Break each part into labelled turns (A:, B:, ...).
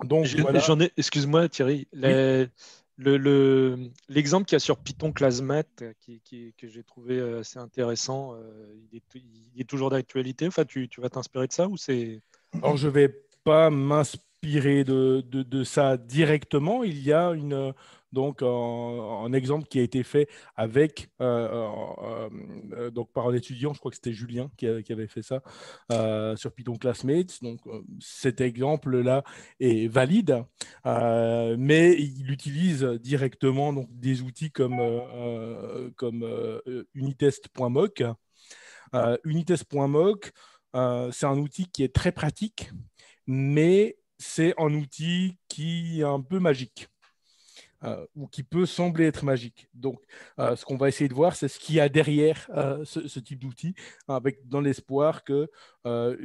A: Donc voilà.
B: Excuse-moi Thierry,
A: Oui.
B: l'exemple qu'il y a sur Python ClassMath que j'ai trouvé assez intéressant, il est toujours d'actualité. Enfin, tu vas t'inspirer de ça ou c'est...
A: Alors, je ne vais pas m'inspirer de ça directement. Il y a donc un exemple qui a été fait avec, donc par un étudiant, je crois que c'était Julien qui avait fait ça sur Python Classmates. Donc, cet exemple-là est valide, mais il utilise directement donc, des outils comme unitest.mock. Unitest.mock, c'est un outil qui est très pratique, mais c'est un outil qui est un peu magique. Ou qui peut sembler être magique. Donc, ce qu'on va essayer de voir, c'est ce qu'il y a derrière ce type d'outil, avec dans l'espoir que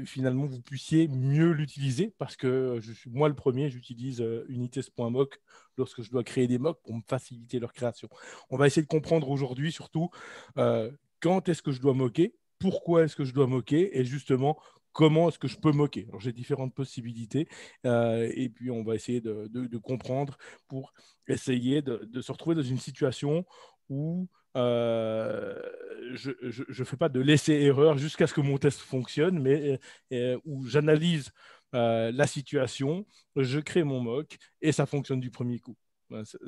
A: finalement vous puissiez mieux l'utiliser, parce que moi le premier, j'utilise unitest.mock lorsque je dois créer des mocks pour me faciliter leur création. On va essayer de comprendre aujourd'hui surtout euh, quand est-ce que je dois moquer, pourquoi est-ce que je dois moquer, et justement comment est-ce que je peux moquer. Alors, j'ai différentes possibilités, et puis on va essayer de comprendre pour essayer de se retrouver dans une situation où je ne fais pas de l'essai-erreur jusqu'à ce que mon test fonctionne, mais où j'analyse la situation, je crée mon mock et ça fonctionne du premier coup.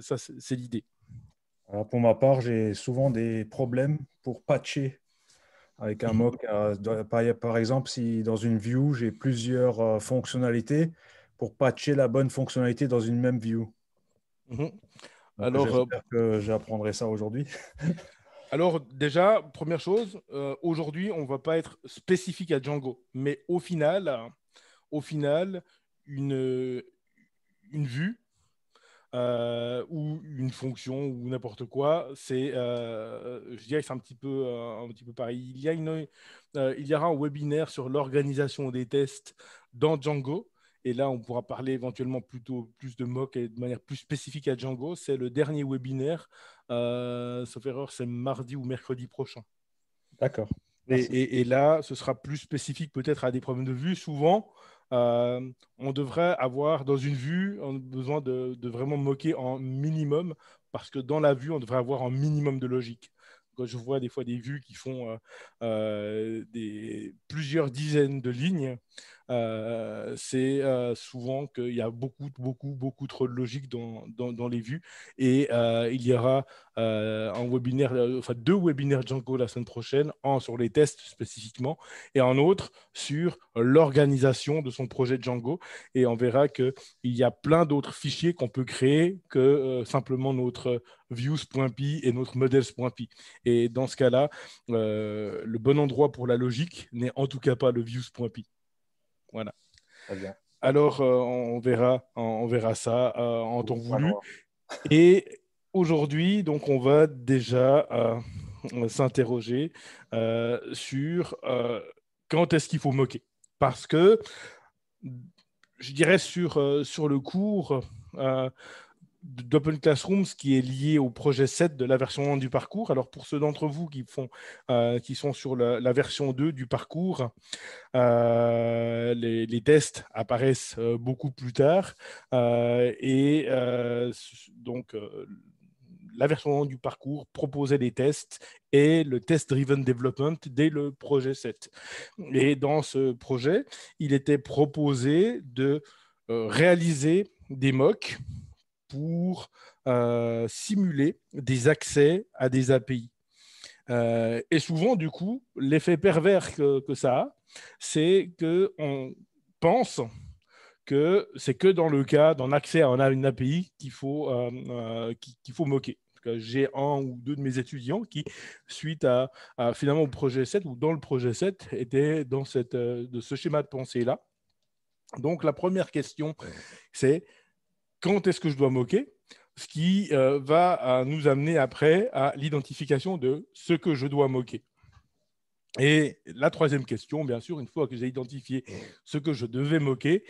A: Ça, c'est l'idée.
C: Alors, pour ma part, j'ai souvent des problèmes pour patcher avec un mock. Par exemple, si dans une view, j'ai plusieurs fonctionnalités pour patcher la bonne fonctionnalité dans une même view.
A: Mhm.
C: Donc,
A: Alors,
C: j'espère que j'apprendrai ça aujourd'hui.
A: alors, déjà, première chose, aujourd'hui, on ne va pas être spécifique à Django, mais au final une vue ou une fonction ou n'importe quoi, je dirais que c'est un petit peu pareil. Il y aura un webinaire sur l'organisation des tests dans Django. Et là, on pourra parler éventuellement plutôt plus de mock et de manière plus spécifique à Django. C'est le dernier webinaire. Sauf erreur, c'est mardi ou mercredi prochain.
C: D'accord,
A: Et,
C: merci.
A: et là, ce sera plus spécifique peut-être à des problèmes de vue. Souvent, on devrait avoir dans une vue on a besoin de vraiment moquer en minimum parce que dans la vue, on devrait avoir un minimum de logique. Quand je vois des fois des vues qui font plusieurs dizaines de lignes, c'est souvent qu'il y a beaucoup, beaucoup, beaucoup trop de logique dans les vues. Et il y aura un webinaire, enfin deux webinaires Django la semaine prochaine, un sur les tests spécifiquement et un autre sur l'organisation de son projet Django. Et on verra qu'il y a plein d'autres fichiers qu'on peut créer que simplement notre views.py et notre models.py. Et dans ce cas-là, le bon endroit pour la logique n'est en tout cas pas le views.py. Voilà.
C: Très bien.
A: Alors, on verra ça en temps
C: À
A: voulu.
C: voir.
A: Et aujourd'hui, donc, on va déjà s'interroger sur quand est-ce qu'il faut moquer. Parce que, je dirais, sur le cours d'Open Classroom, ce qui est lié au projet 7 de la version 1 du parcours. Alors, pour ceux d'entre vous qui sont sur la version 2 du parcours, les tests apparaissent beaucoup plus tard. Et donc, la version 1 du parcours proposait des tests et le test-driven development dès le projet 7. Et dans ce projet, il était proposé de réaliser des mocks pour simuler des accès à des API. Et souvent, du coup, l'effet pervers que ça a, c'est qu'on pense que c'est que dans le cas d'un accès à une API qu'il faut moquer. J'ai un ou deux de mes étudiants qui, suite finalement au projet 7 ou dans le projet 7, étaient dans de ce schéma de pensée-là. Donc, la première question, c'est quand est-ce que je dois moquer? Ce qui va nous amener après à l'identification de ce que je dois moquer. Et la troisième question, bien sûr, une fois que j'ai identifié ce que je devais moquer,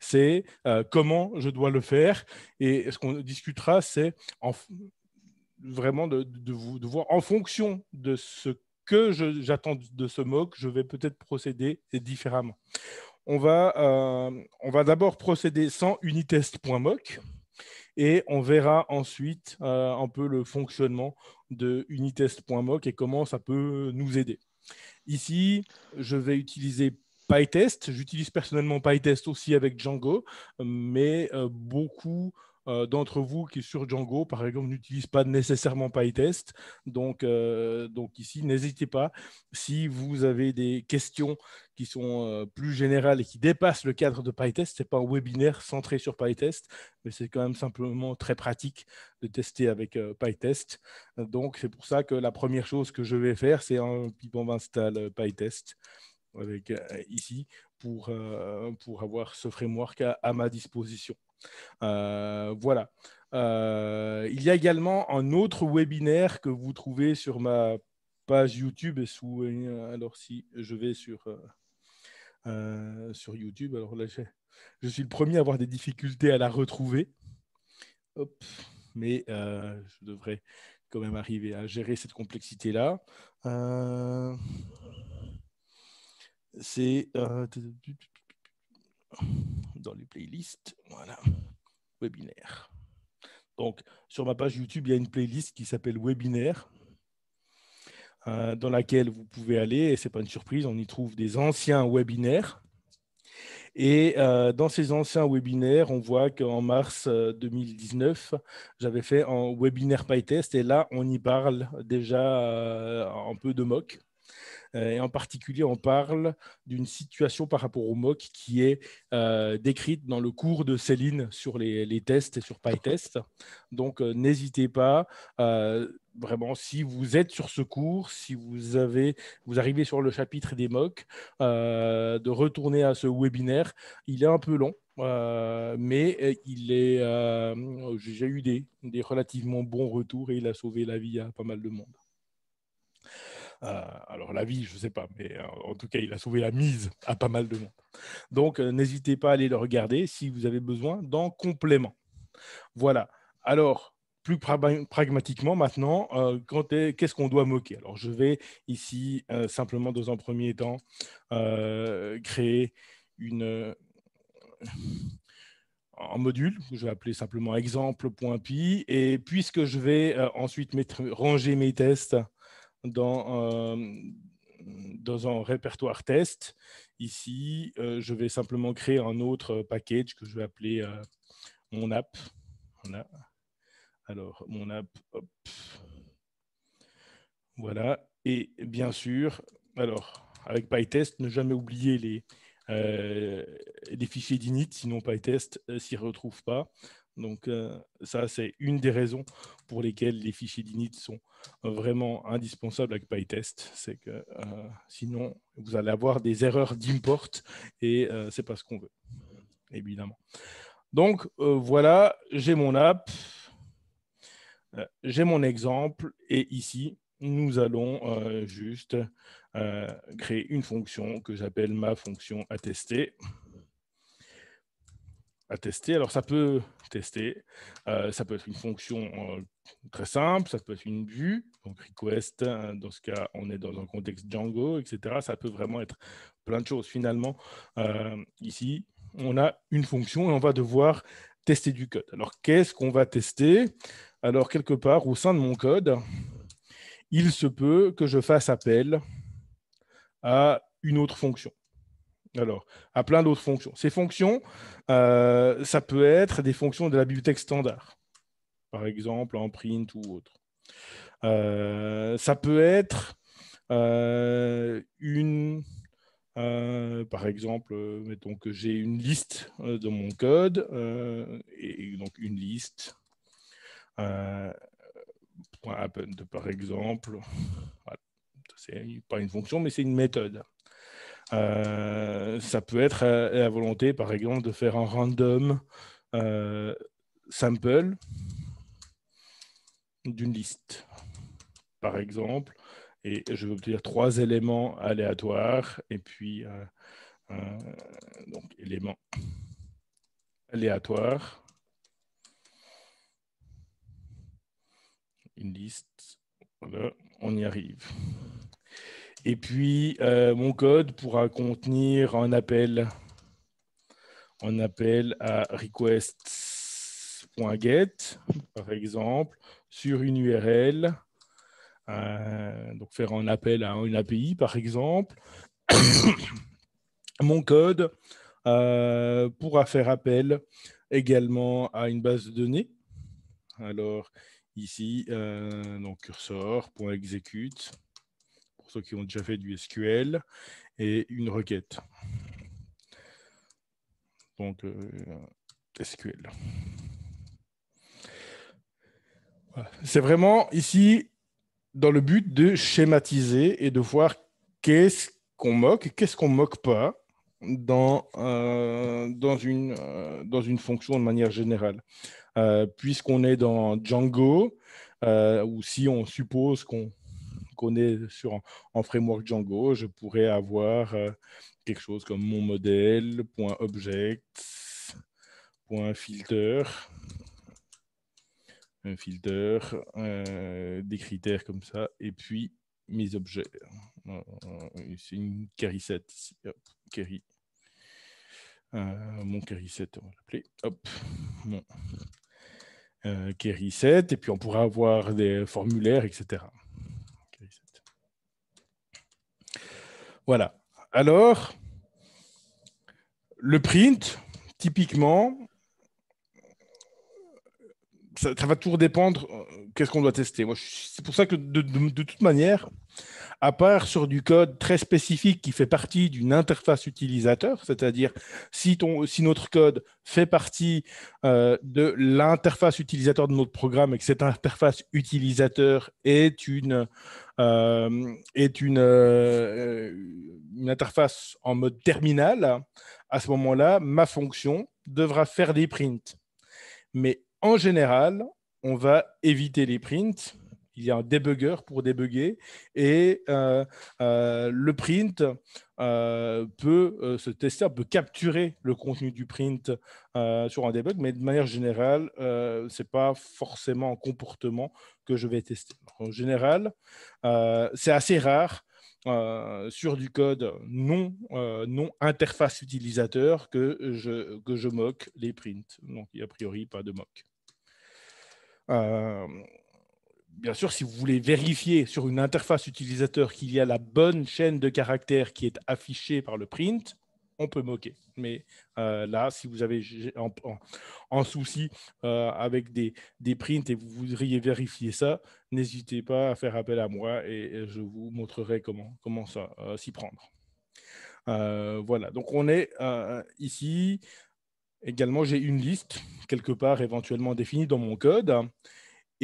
A: c'est comment je dois le faire. Et ce qu'on discutera, c'est vraiment de voir en fonction de ce que j'attends de ce mock, je vais peut-être procéder différemment. on va d'abord procéder sans unitest.mock et on verra ensuite un peu le fonctionnement de unitest.mock et comment ça peut nous aider. Ici, je vais utiliser PyTest. J'utilise personnellement PyTest aussi avec Django, mais beaucoup d'entre vous qui sont sur Django, par exemple, n'utilisent pas nécessairement PyTest. Donc ici, n'hésitez pas. Si vous avez des questions qui sont plus générales et qui dépassent le cadre de PyTest, ce n'est pas un webinaire centré sur PyTest, mais c'est quand même simplement très pratique de tester avec PyTest. Donc, c'est pour ça que la première chose que je vais faire, c'est un pipon install PyTest avec, ici pour avoir ce framework à ma disposition. Voilà. Il y a également un autre webinaire que vous trouvez sur ma page YouTube. Alors, si je vais sur YouTube, alors là, je suis le premier à avoir des difficultés à la retrouver. Hop. Mais je devrais quand même arriver à gérer cette complexité-là. C'est dans les playlists, voilà, webinaire. Donc, sur ma page YouTube, il y a une playlist qui s'appelle Webinaire, dans laquelle vous pouvez aller, et ce n'est pas une surprise, on y trouve des anciens webinaires. Et dans ces anciens webinaires, on voit qu'en mars 2019, j'avais fait un webinaire PyTest, et là, on y parle déjà un peu de mock. Et en particulier, on parle d'une situation par rapport au mock qui est décrite dans le cours de Céline sur les tests et sur PyTest. Donc, n'hésitez pas, vraiment, si vous êtes sur ce cours, si vous arrivez sur le chapitre des mocks, de retourner à ce webinaire. Il est un peu long. Mais j'ai eu des relativement bons retours et il a sauvé la vie à pas mal de monde. Alors la vie, je ne sais pas, mais en tout cas, il a sauvé la mise à pas mal de monde. Donc, n'hésitez pas à aller le regarder si vous avez besoin d'en complément. Voilà. Alors, plus pragmatiquement maintenant, qu'est-ce qu'on doit moquer? Alors, je vais ici simplement, dans un premier temps, créer un module que je vais appeler simplement exemple.py. Et puisque je vais ensuite ranger mes tests dans un répertoire test. Ici, je vais simplement créer un autre package que je vais appeler mon app. Voilà. Alors, mon app, hop. Voilà. Et bien sûr, alors, avec PyTest, ne jamais oublier les fichiers d'init, sinon PyTest s'y retrouve pas. Donc, ça, c'est une des raisons pour lesquelles les fichiers d'init sont vraiment indispensables avec PyTest. C'est que sinon, vous allez avoir des erreurs d'import et ce n'est pas ce qu'on veut, évidemment. Donc, voilà, j'ai mon app, j'ai mon exemple et ici, nous allons juste créer une fonction que j'appelle ma fonction attester. Alors, ça peut tester, ça peut être une fonction très simple, ça peut être une vue, donc request, dans ce cas, on est dans un contexte Django, etc. Ça peut vraiment être plein de choses. Finalement, ici, on a une fonction et on va devoir tester du code. Alors, qu'est-ce qu'on va tester? Alors, quelque part, au sein de mon code, il se peut que je fasse appel à une autre fonction. Alors, à plein d'autres fonctions. Ces fonctions, ça peut être des fonctions de la bibliothèque standard, par exemple en print ou autre. Ça peut être par exemple, mettons que j'ai une liste dans mon code, et donc une liste, .append par exemple. Voilà. C'est pas une fonction, mais c'est une méthode. Ça peut être à la volonté, par exemple, de faire un random sample d'une liste, par exemple, et je vais obtenir 3 éléments aléatoires, et puis donc éléments aléatoires, une liste, voilà, on y arrive. Et puis, mon code pourra contenir un appel un appel à requests.get, par exemple, sur une URL. Donc, faire un appel à une API, par exemple. Mon code pourra faire appel également à une base de données. Alors, ici, donc cursor.execute, pour ceux qui ont déjà fait du SQL, et une requête. Donc, SQL. Voilà. C'est vraiment ici dans le but de schématiser et de voir qu'est-ce qu'on moque et qu'est-ce qu'on moque pas dans une fonction de manière générale. Puisqu'on est dans Django, ou si on suppose qu'on est en framework Django, je pourrais avoir quelque chose comme mon modèle, .object, .filter, un filter, des critères comme ça, et puis mes objets. C'est une query set ici. Hop, query. Mon query set, on va l'appeler. Hop, mon query set, et puis on pourra avoir des formulaires, etc. Voilà. Alors, le print, typiquement, ça va toujours dépendre qu'est-ce qu'on doit tester. C'est pour ça que de toute manière, à part sur du code très spécifique qui fait partie d'une interface utilisateur, c'est-à-dire si notre code fait partie de l'interface utilisateur de notre programme et que cette interface utilisateur est une interface en mode terminal, à ce moment-là, ma fonction devra faire des prints. Mais en général, on va éviter les prints. Il y a un debugger pour débugger et le print peut se tester, peut capturer le contenu du print sur un debug, mais de manière générale, ce n'est pas forcément un comportement que je vais tester. En général, c'est assez rare sur du code non interface utilisateur que je moque les prints. Donc, il n'y a priori pas de mock. Bien sûr, si vous voulez vérifier sur une interface utilisateur qu'il y a la bonne chaîne de caractères qui est affichée par le print, on peut moquer. Mais là, si vous avez en souci avec des prints et vous voudriez vérifier ça, n'hésitez pas à faire appel à moi et je vous montrerai comment ça s'y prendre. Voilà, donc on est ici. Également, j'ai une liste quelque part éventuellement définie dans mon code.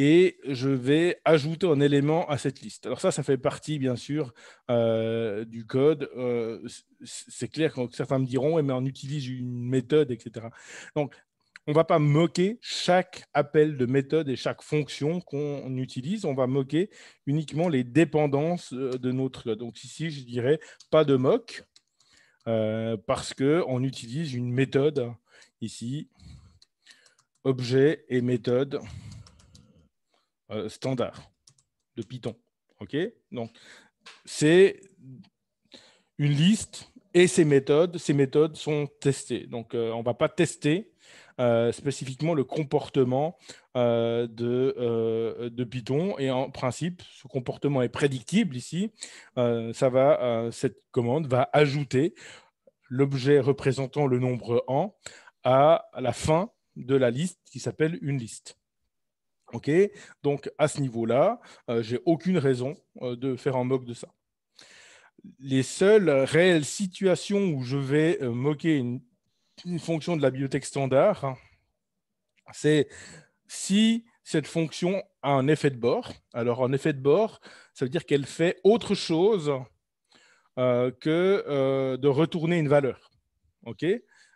A: Et je vais ajouter un élément à cette liste. Alors ça fait partie, bien sûr, du code. C'est clair que certains me diront, ouais, mais on utilise une méthode, etc. Donc, on ne va pas moquer chaque appel de méthode et chaque fonction qu'on utilise. On va moquer uniquement les dépendances de notre code. Donc ici, je dirais pas de mock, parce qu'on utilise une méthode ici, objet et méthode standard de Python. OK ? Donc, c'est une liste et ces méthodes sont testées. Donc, on ne va pas tester spécifiquement le comportement de Python. Et en principe, ce comportement est prédictible ici. Cette commande va ajouter l'objet représentant le nombre en à la fin de la liste qui s'appelle une liste. OK, donc à ce niveau-là, j'ai aucune raison de faire un mock de ça. Les seules réelles situations où je vais moquer une fonction de la bibliothèque standard, c'est si cette fonction a un effet de bord. Alors, un effet de bord, ça veut dire qu'elle fait autre chose que de retourner une valeur. OK ?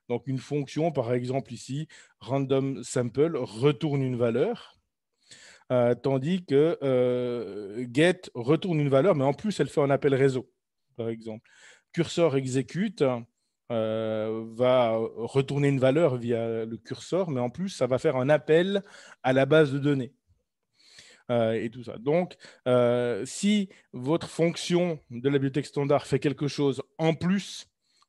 A: Donc, une fonction, par exemple ici, random sample, retourne une valeur. Tandis que get retourne une valeur, mais en plus, elle fait un appel réseau, par exemple. Cursor execute va retourner une valeur via le curseur, mais en plus, ça va faire un appel à la base de données. Et tout ça. Donc, si votre fonction de la bibliothèque standard fait quelque chose en plus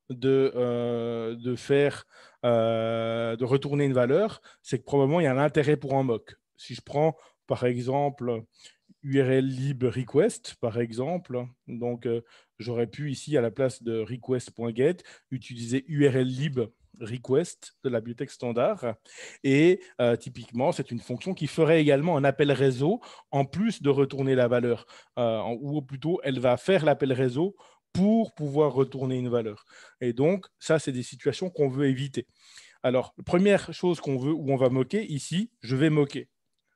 A: de faire de retourner une valeur, c'est que probablement il y a un intérêt pour un mock. Si je prends par exemple URL lib request, par exemple, donc j'aurais pu ici à la place de request.get utiliser URL lib request de la bibliothèque standard. Et typiquement, c'est une fonction qui ferait également un appel réseau en plus de retourner la valeur. Ou plutôt, elle va faire l'appel réseau pour pouvoir retourner une valeur. Et donc, ça, c'est des situations qu'on veut éviter. Alors, la première chose qu'on veut, où on va moquer, ici, je vais moquer.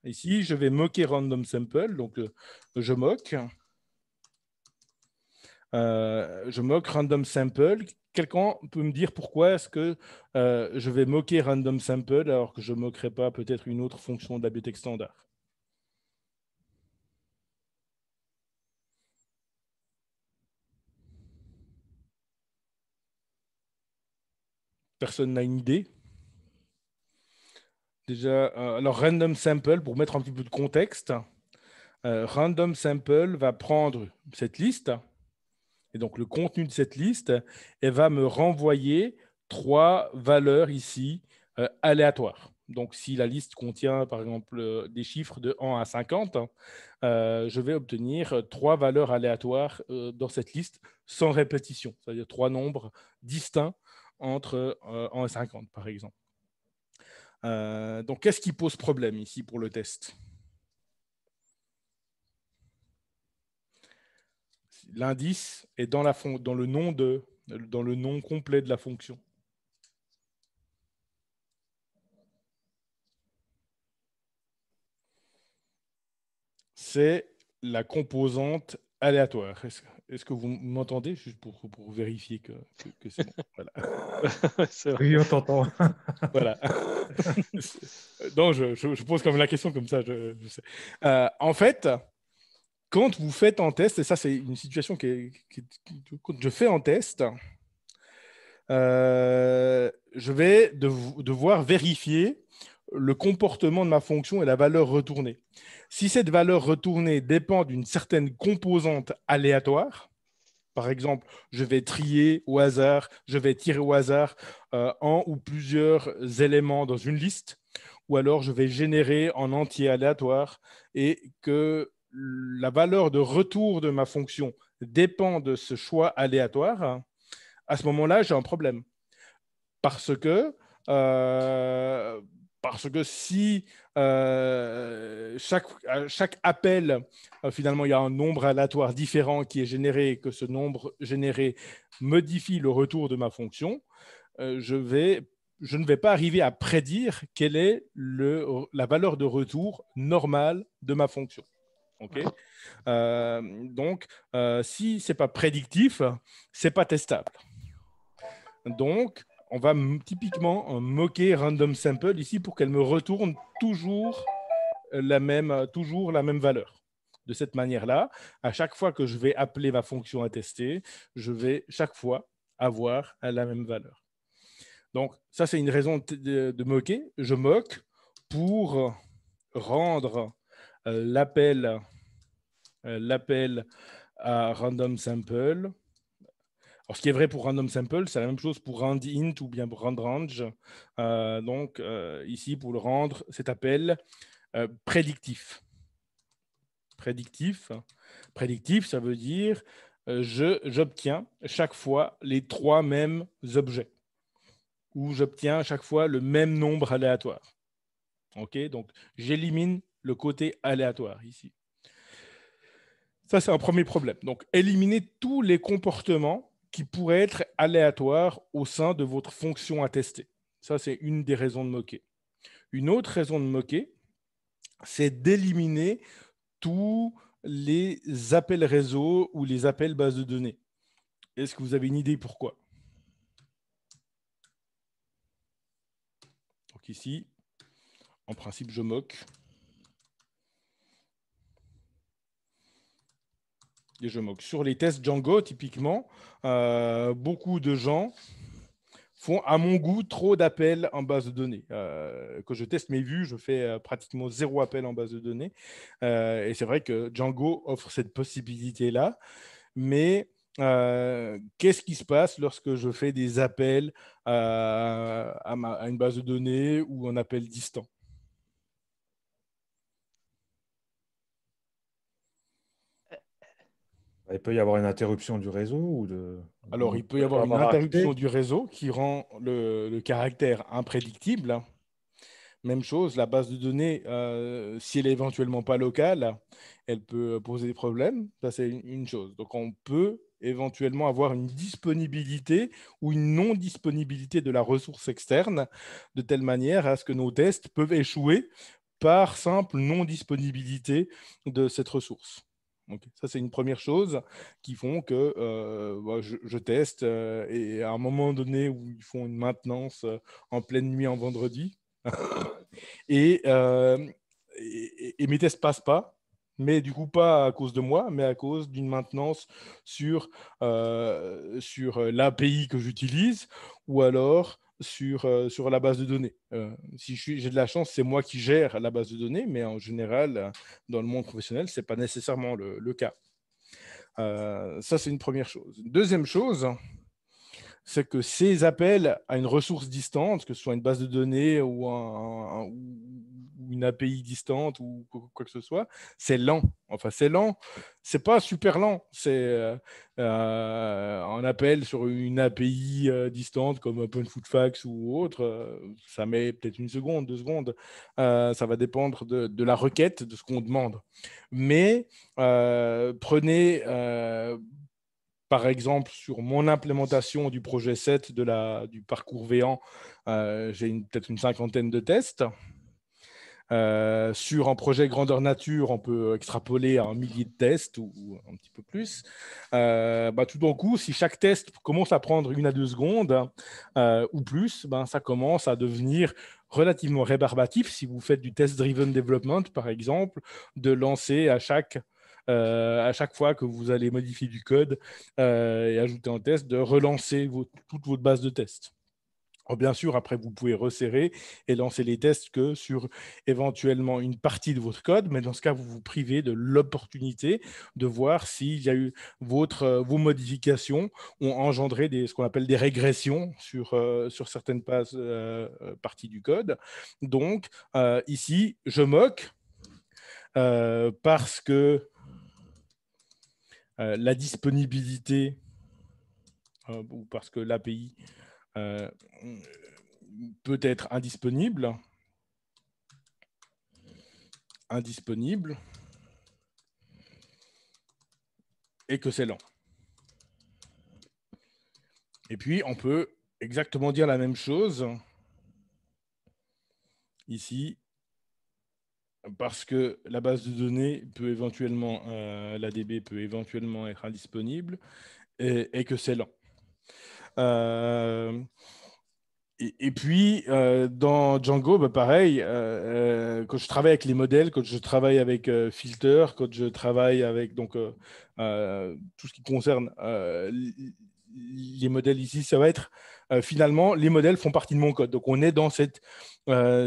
A: Ici, je vais moquer random sample. Donc, je moque. Je moque random sample. Quelqu'un peut me dire pourquoi est-ce que je vais moquer random sample alors que je ne moquerai pas peut-être une autre fonction de la bibliothèque standard? Personne n'a une idée? Déjà, alors random sample, pour mettre un petit peu de contexte, random sample va prendre cette liste, et donc le contenu de cette liste, et va me renvoyer 3 valeurs ici aléatoires. Donc, si la liste contient, par exemple, des chiffres de 1 à 50, je vais obtenir 3 valeurs aléatoires dans cette liste sans répétition, c'est-à-dire 3 nombres distincts entre 1 et 50, par exemple. Donc, qu'est-ce qui pose problème ici pour le test? L'indice est dans le nom complet de la fonction. C'est la composante aléatoire. Est-ce que vous m'entendez? Juste pour vérifier que c'est bon. Voilà.
C: Oui, on t'entend.
A: Voilà. Non, je pose comme la question comme ça. Je sais. En fait, quand vous faites un test, et ça c'est une situation quand je fais un test, je vais devoir vérifier le comportement de ma fonction et la valeur retournée. Si cette valeur retournée dépend d'une certaine composante aléatoire, par exemple, je vais trier au hasard, je vais tirer au hasard un ou plusieurs éléments dans une liste, ou alors je vais générer en entier aléatoire et que la valeur de retour de ma fonction dépend de ce choix aléatoire, à ce moment-là, j'ai un problème. Parce que si chaque appel, finalement, il y a un nombre aléatoire différent qui est généré et que ce nombre généré modifie le retour de ma fonction, je ne vais pas arriver à prédire quelle est la valeur de retour normale de ma fonction. Okay. Donc, si ce n'est pas prédictif, ce n'est pas testable. Donc, on va typiquement moquer random sample ici pour qu'elle me retourne toujours la même valeur. De cette manière-là, à chaque fois que je vais appeler ma fonction à tester, je vais chaque fois avoir la même valeur. Donc, ça, c'est une raison de moquer. Je moque pour rendre l'appel à random sample. Alors, ce qui est vrai pour random sample, c'est la même chose pour randint ou bien pour randrange. Donc, ici, pour le rendre, cet appel prédictif. Prédictif, ça veut dire j'obtiens chaque fois les 3 mêmes objets ou j'obtiens chaque fois le même nombre aléatoire. Okay, donc, j'élimine le côté aléatoire ici. Ça, c'est un premier problème. Donc, éliminer tous les comportements qui pourraient être aléatoires au sein de votre fonction à tester. Ça, c'est une des raisons de moquer. Une autre raison de moquer, c'est d'éliminer tous les appels réseau ou les appels base de données. Est-ce que vous avez une idée pourquoi? Donc ici, en principe, je moque. Et je moque. Sur les tests Django, typiquement, beaucoup de gens font, à mon goût, trop d'appels en base de données. Quand je teste mes vues, je fais pratiquement 0 appel en base de données. Et c'est vrai que Django offre cette possibilité-là. Mais qu'est-ce qui se passe lorsque je fais des appels à une base de données ou un appel distant?
C: Il peut y avoir une interruption du réseau
A: Alors,
C: ou
A: il peut y avoir une
C: avoir
A: interruption
C: accès.
A: du réseau qui rend le caractère imprédictible. Même chose, la base de données, si elle est éventuellement pas locale, elle peut poser des problèmes. Ça, c'est une chose. Donc, on peut éventuellement avoir une disponibilité ou une non-disponibilité de la ressource externe, de telle manière à ce que nos tests peuvent échouer par simple non-disponibilité de cette ressource. Donc, ça, c'est une première chose qui font que je teste et à un moment donné où ils font une maintenance en pleine nuit en vendredi, et, mes tests passent pas, mais du coup pas à cause de moi, mais à cause d'une maintenance sur l'API que j'utilise ou alors sur la base de données. Si j'ai de la chance, c'est moi qui gère la base de données, mais en général, dans le monde professionnel, ce n'est pas nécessairement le cas. Ça, c'est une première chose. Deuxième chose, c'est que ces appels à une ressource distante, que ce soit une base de données ou une API distante ou quoi que ce soit, c'est lent. Enfin, c'est lent. C'est pas super lent. C'est un appel sur une API distante comme OpenFootFax ou autre. Ça met peut-être 1 seconde, 2 secondes. Ça va dépendre de la requête, de ce qu'on demande. Mais prenez par exemple, sur mon implémentation du projet 7 du parcours Véan, j'ai peut-être une 50aine de tests. Sur un projet grandeur nature, on peut extrapoler à 1 millier de tests ou un petit peu plus. Tout d'un coup, si chaque test commence à prendre 1 à 2 secondes ou plus, ça commence à devenir relativement rébarbatif. Si vous faites du test-driven development, par exemple, de lancer à chaque fois que vous allez modifier du code et ajouter un test, de relancer toute votre base de tests. Alors, bien sûr, après, vous pouvez resserrer et lancer les tests que sur éventuellement une partie de votre code, mais dans ce cas, vous vous privez de l'opportunité de voir s'il y a eu vos modifications ont engendré ce qu'on appelle des régressions sur certaines parties du code. Donc, ici, je moque parce que la disponibilité ou parce que l'API peut être indisponible, et que c'est lent. Et puis, on peut exactement dire la même chose ici, parce que la base de données peut éventuellement, l'ADB peut éventuellement être indisponible et que c'est lent. Et puis, dans Django, pareil, quand je travaille avec les modèles, quand je travaille avec Filter, quand je travaille avec tout ce qui concerne les modèles ici, ça va être finalement, les modèles font partie de mon code. Donc, on est dans cette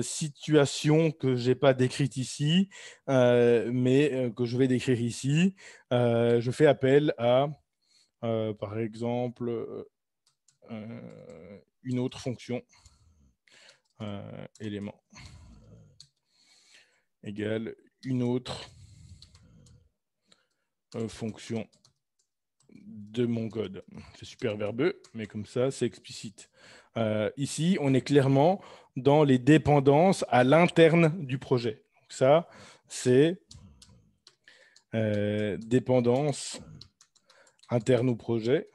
A: situation que je n'ai pas décrite ici, mais que je vais décrire ici. Je fais appel à, par exemple, une autre fonction, élément, égale une autre fonction de mon code. C'est super verbeux, mais comme ça, c'est explicite. Ici, on est clairement dans les dépendances à l'interne du projet. Donc ça, c'est dépendance interne au projet.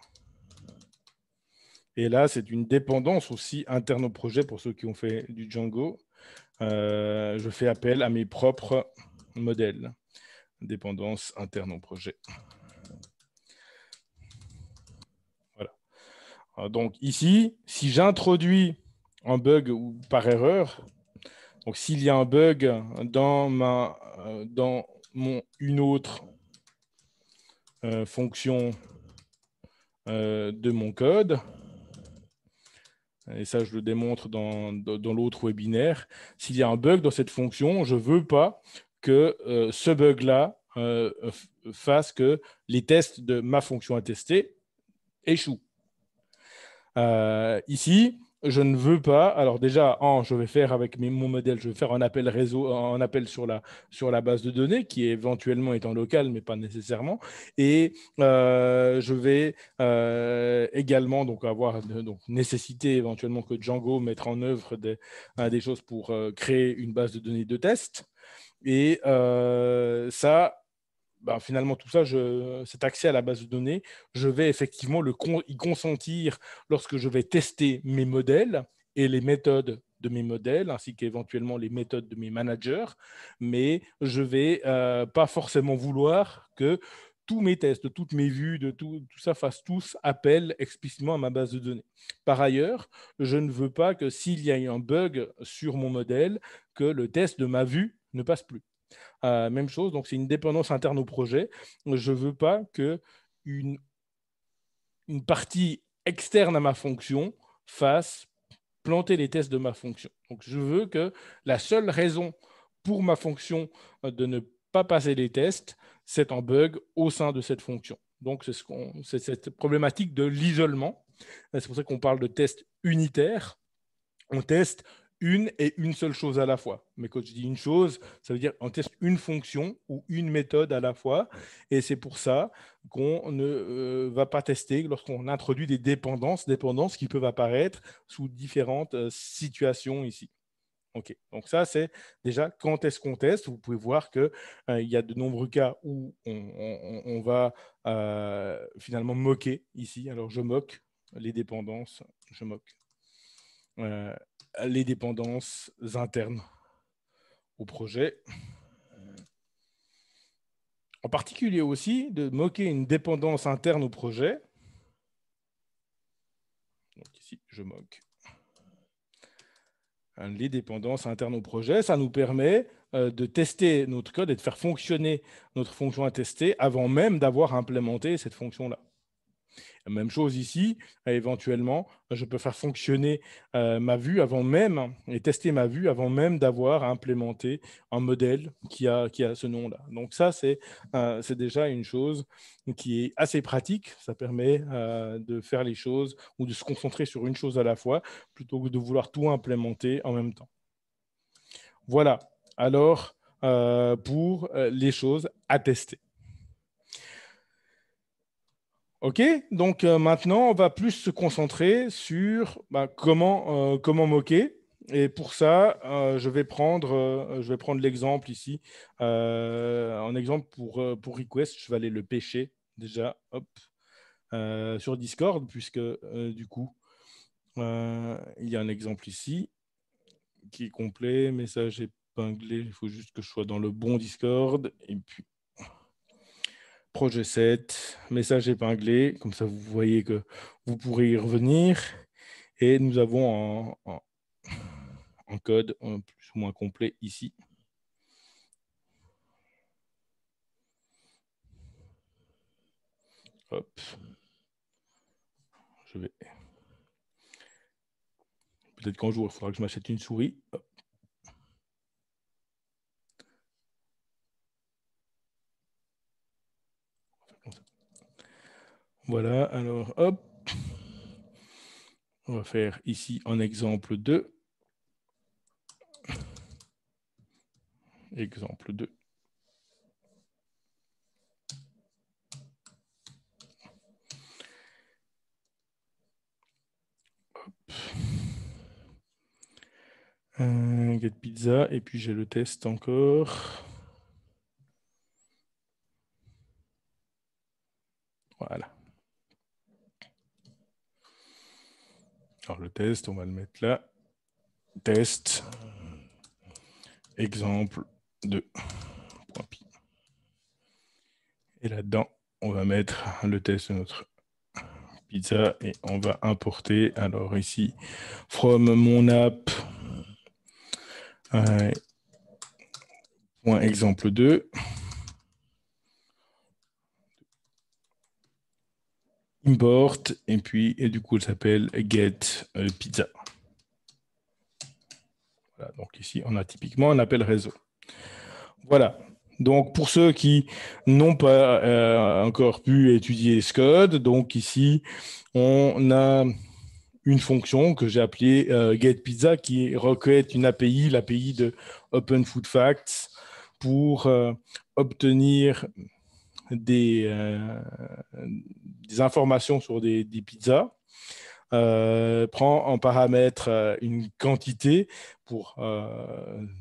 A: Et là, c'est une dépendance aussi interne au projet pour ceux qui ont fait du Django. Je fais appel à mes propres modèles. Dépendance interne au projet. Voilà. Donc ici, si j'introduis un bug ou par erreur, donc s'il y a un bug dans une autre fonction de mon code, et ça je le démontre dans l'autre webinaire, s'il y a un bug dans cette fonction, je ne veux pas que ce bug-là fasse que les tests de ma fonction attestée échoue. Ici, je ne veux pas. Alors déjà, je vais faire avec mon modèle, je vais faire un appel réseau, un appel sur la base de données qui éventuellement est en local, mais pas nécessairement. Et je vais également donc nécessiter éventuellement que Django mette en œuvre des choses pour créer une base de données de test. Et ça. Finalement, tout ça, cet accès à la base de données, je vais effectivement y consentir lorsque je vais tester mes modèles et les méthodes de mes modèles, ainsi qu'éventuellement les méthodes de mes managers, mais je ne vais pas forcément vouloir que tous mes tests, toutes mes vues, tout ça fassent tous appel explicitement à ma base de données. Par ailleurs, je ne veux pas que s'il y a un bug sur mon modèle, que le test de ma vue ne passe plus. Même chose, donc c'est une dépendance interne au projet. Je ne veux pas qu'une partie externe à ma fonction fasse planter les tests de ma fonction. Donc je veux que la seule raison pour ma fonction de ne pas passer les tests, c'est un bug au sein de cette fonction. Donc c'est cette problématique de l'isolement. C'est pour ça qu'on parle de test unitaire. On teste une et une seule chose à la fois. Mais quand je dis une chose, ça veut dire qu'on teste une fonction ou une méthode à la fois. Et c'est pour ça qu'on ne va pas tester lorsqu'on introduit des dépendances qui peuvent apparaître sous différentes situations ici. OK. Donc ça, c'est déjà quand est-ce qu'on teste. Vous pouvez voir qu'il y a de nombreux cas où on va finalement moquer ici. Alors, je moque les dépendances. Je moque. Les dépendances internes au projet. En particulier aussi, de moquer une dépendance interne au projet. Donc ici, je moque. Les dépendances internes au projet, ça nous permet de tester notre code et de faire fonctionner notre fonction à tester avant même d'avoir implémenté cette fonction-là. Même chose ici, éventuellement, je peux faire fonctionner ma vue avant même et tester ma vue avant même d'avoir implémenté un modèle qui a ce nom-là. Donc ça, c'est déjà une chose qui est assez pratique. Ça permet de faire les choses ou de se concentrer sur une chose à la fois plutôt que de vouloir tout implémenter en même temps. Voilà, alors pour les choses à tester. OK, donc maintenant, on va plus se concentrer sur comment moquer. Et pour ça, je vais prendre l'exemple ici. Un exemple pour request, je vais aller le pêcher déjà sur Discord, puisque du coup, il y a un exemple ici qui est complet, message épinglé. Il faut juste que je sois dans le bon Discord. Et puis, projet 7, message épinglé, comme ça vous voyez que vous pourrez y revenir. Et nous avons un code plus ou moins complet ici. Hop. Je vais. Peut-être qu'un jour, il faudra que je m'achète une souris. Hop. Voilà, alors hop. On va faire ici un exemple 2. Exemple 2. Get pizza, et puis j'ai le test encore. Voilà. Alors le test, on va le mettre là. Test. Exemple 2. Et là-dedans, on va mettre le test de notre pizza et on va importer. Alors ici, from mon app, point exemple 2. Import, et puis, du coup, elle s'appelle get pizza. Voilà, donc ici, on a typiquement un appel réseau. Voilà. Donc, pour ceux qui n'ont pas encore pu étudier ce code, donc ici, on a une fonction que j'ai appelée getPizza qui requête une API, l'API de Open Food Facts, pour obtenir des informations sur des pizzas. Prend en paramètre une quantité pour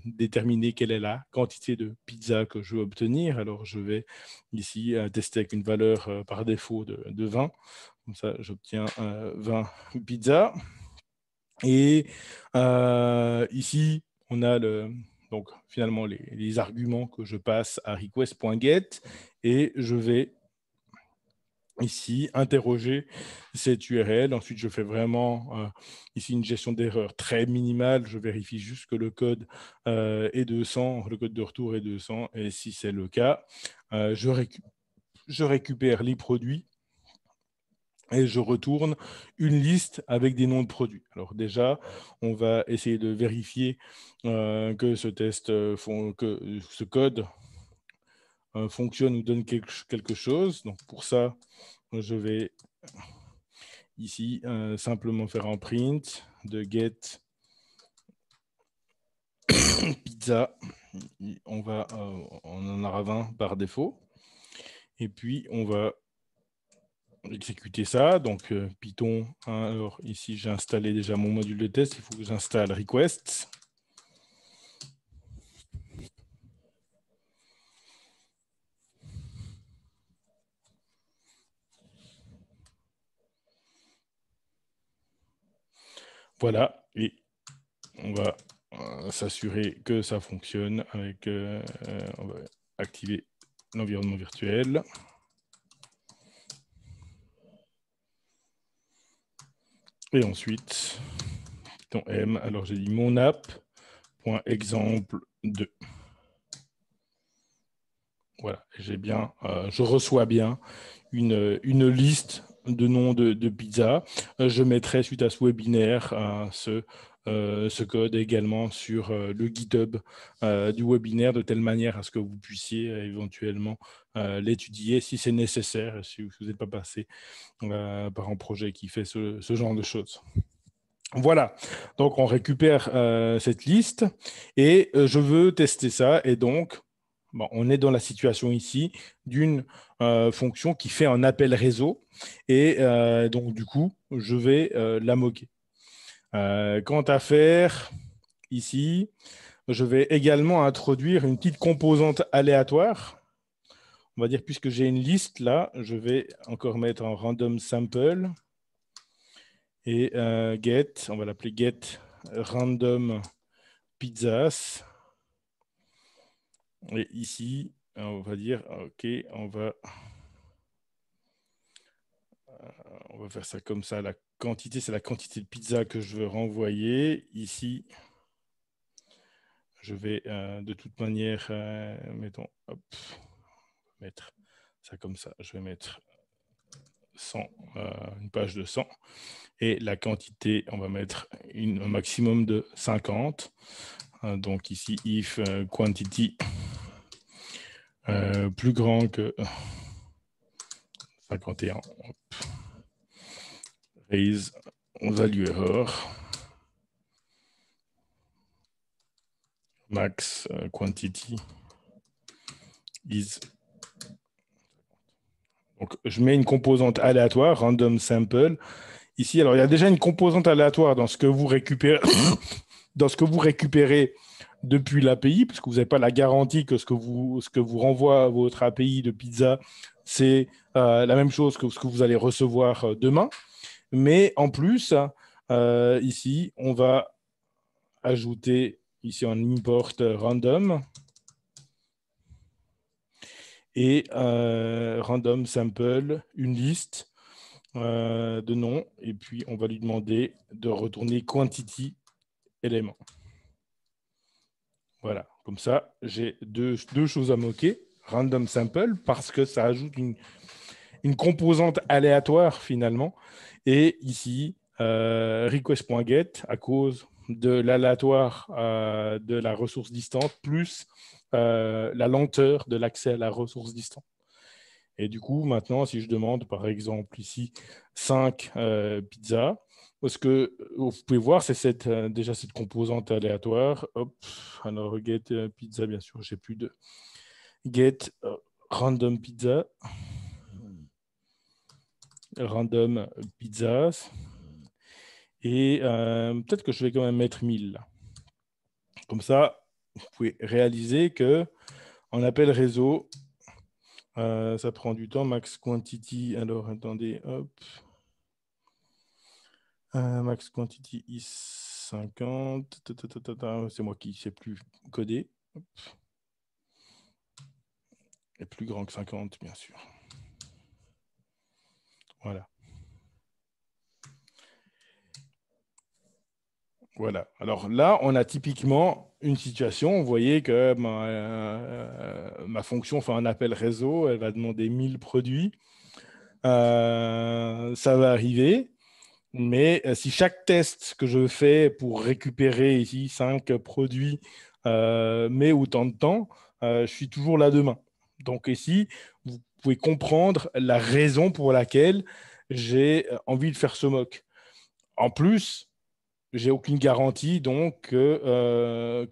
A: déterminer quelle est la quantité de pizza que je veux obtenir. Alors, je vais ici tester avec une valeur par défaut de 20. Comme ça, j'obtiens 20 pizzas. Et ici, on a donc, finalement les arguments que je passe à request.get et je vais ici interroger cette URL. Ensuite, je fais vraiment ici une gestion d'erreur très minimale. Je vérifie juste que le code est 200, le code de retour est 200. Et si c'est le cas, je récupère les produits et je retourne une liste avec des noms de produits. Alors déjà, on va essayer de vérifier que ce code fonctionne ou donne quelque chose. Donc pour ça, je vais ici simplement faire un print de get pizza. On en aura 20 par défaut. Et puis, on va exécuter ça. Donc, Python. Alors, ici, j'ai installé déjà mon module de test. Il faut que j'installe request. Voilà. Et on va s'assurer que ça fonctionne avec. On va activer l'environnement virtuel. Et ensuite, Python M. Alors, j'ai dit mon app.exemple2. Voilà, je reçois bien une liste de noms de pizzas. Je mettrai suite à ce webinaire ce code également sur le GitHub du webinaire de telle manière à ce que vous puissiez éventuellement l'étudier si c'est nécessaire, si vous n'êtes pas passé par un projet qui fait ce genre de choses. Voilà, donc on récupère cette liste et je veux tester ça et donc on est dans la situation ici d'une fonction qui fait un appel réseau et donc du coup, je vais la moquer. Quant à faire ici, je vais également introduire une petite composante aléatoire. On va dire, puisque j'ai une liste là, je vais encore mettre un random sample et get, on va l'appeler get random pizzas. Et ici, on va dire, OK, on va faire ça comme ça. La quantité, c'est la quantité de pizza que je veux renvoyer. Ici, je vais de toute manière, mettons, hop, mettre ça comme ça. Je vais mettre 100, une page de 100. Et la quantité, on va mettre un maximum de 50. Donc ici, if quantity plus grand que 51. Hop. Raise value error. Max quantity is. Donc, je mets une composante aléatoire, random sample. Ici, alors il y a déjà une composante aléatoire dans ce que vous récupérez, depuis l'API, parce que vous n'avez pas la garantie que ce que vous renvoie votre API de pizza, c'est la même chose que ce que vous allez recevoir demain. Mais en plus, ici, on va ajouter ici un import random et random sample, une liste de noms, et puis on va lui demander de retourner quantity élément. Voilà, comme ça, j'ai deux choses à moquer. Random sample, parce que ça ajoute une composante aléatoire finalement. Et ici, request.get, à cause de l'aléatoire de la ressource distante plus la lenteur de l'accès à la ressource distante. Et du coup, maintenant, si je demande, par exemple, ici, 5 pizzas, ce que vous pouvez voir, c'est déjà cette composante aléatoire. Hop, alors, get pizza, bien sûr, j'ai plus de get random pizza. Random pizzas. Et peut-être que je vais quand même mettre 1000. Comme ça, vous pouvez réaliser que en appel réseau, ça prend du temps. Max quantity, alors attendez, hop. Max quantity is 50. C'est moi qui ne sais plus coder. Hop. Et plus grand que 50, bien sûr. Voilà. Voilà. Alors là, on a typiquement une situation. Vous voyez que ma fonction fait un appel réseau. Elle va demander 1000 produits. Ça va arriver. Mais si chaque test que je fais pour récupérer ici 5 produits met autant de temps, je suis toujours là demain. Donc ici, vous pouvez comprendre la raison pour laquelle j'ai envie de faire ce mock. En plus, j'ai aucune garantie donc que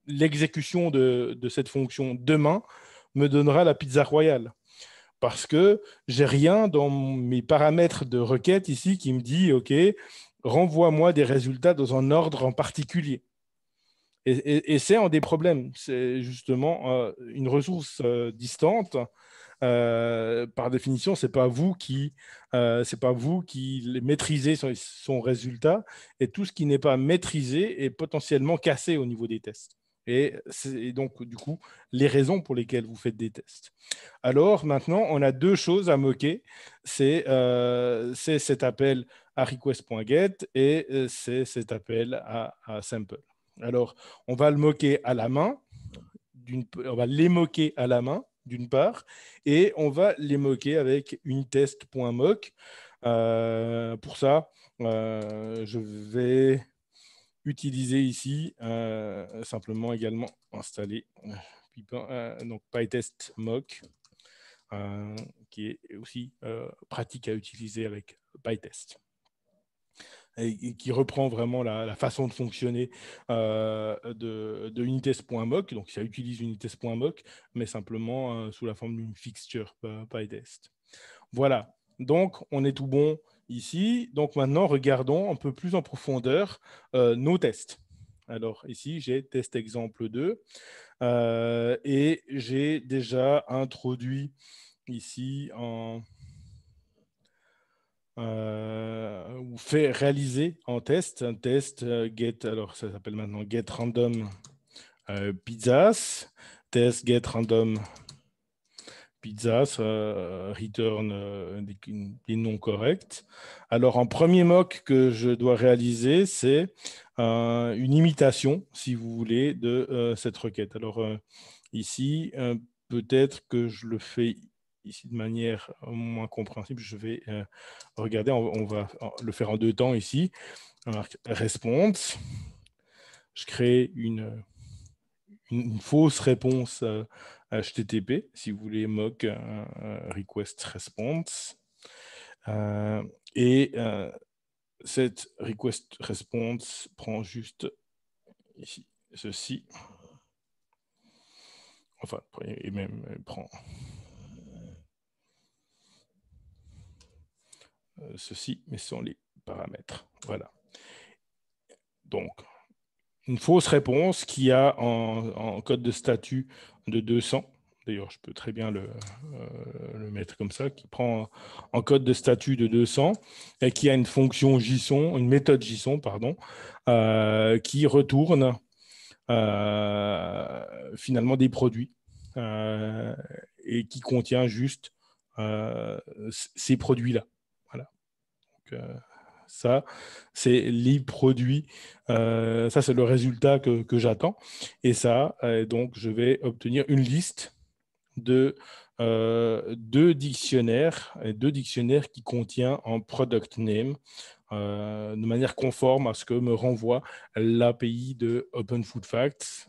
A: l'exécution de cette fonction demain me donnera la pizza royale. Parce que j'ai rien dans mes paramètres de requête ici qui me dit, OK, renvoie-moi des résultats dans un ordre en particulier. Et c'est un des problèmes. C'est justement une ressource distante. Par définition, c'est pas vous qui maîtrisez son résultat, et tout ce qui n'est pas maîtrisé est potentiellement cassé au niveau des tests. Et donc, du coup, les raisons pour lesquelles vous faites des tests. Alors, maintenant, on a deux choses à moquer. C'est cet appel à request.get et c'est cet appel à sample. Alors, on va le moquer à la main. On va les moquer à la main, d'une part, et on va les moquer avec une test.mock. Pour ça, je vais utiliser ici simplement également installer donc PyTest mock, qui est aussi pratique à utiliser avec PyTest. Et qui reprend vraiment la façon de fonctionner de unitest.mock. Donc, ça utilise unitest.mock, mais simplement sous la forme d'une fixture PyTest. Voilà. Donc, on est tout bon ici. Donc, maintenant, regardons un peu plus en profondeur nos tests. Alors, ici, j'ai test exemple 2 et j'ai déjà introduit ici ou fait réaliser en test un test get, alors ça s'appelle maintenant get random pizzas, test get random pizzas, return des noms corrects. Alors en premier mock que je dois réaliser, c'est une imitation, si vous voulez, de cette requête. Alors ici, peut-être que je le fais ici de manière moins compréhensible. Je vais regarder, on va le faire en deux temps ici. Response. Je crée une fausse réponse HTTP, si vous voulez, mock request response. Et cette request response prend juste ici ceci. Enfin, et même prend ceci, mais sans les paramètres. Voilà. Donc, une fausse réponse qui a en code de statut de 200. D'ailleurs, je peux très bien le mettre comme ça, qui prend en code de statut de 200 et qui a une fonction JSON, une méthode JSON, pardon, qui retourne finalement des produits et qui contient juste ces produits-là. Voilà. Donc, ça, c'est les produits. Ça, c'est le résultat que j'attends. Et ça, donc, je vais obtenir une liste de deux dictionnaires qui contient en product name de manière conforme à ce que me renvoie l'API de Open Food Facts.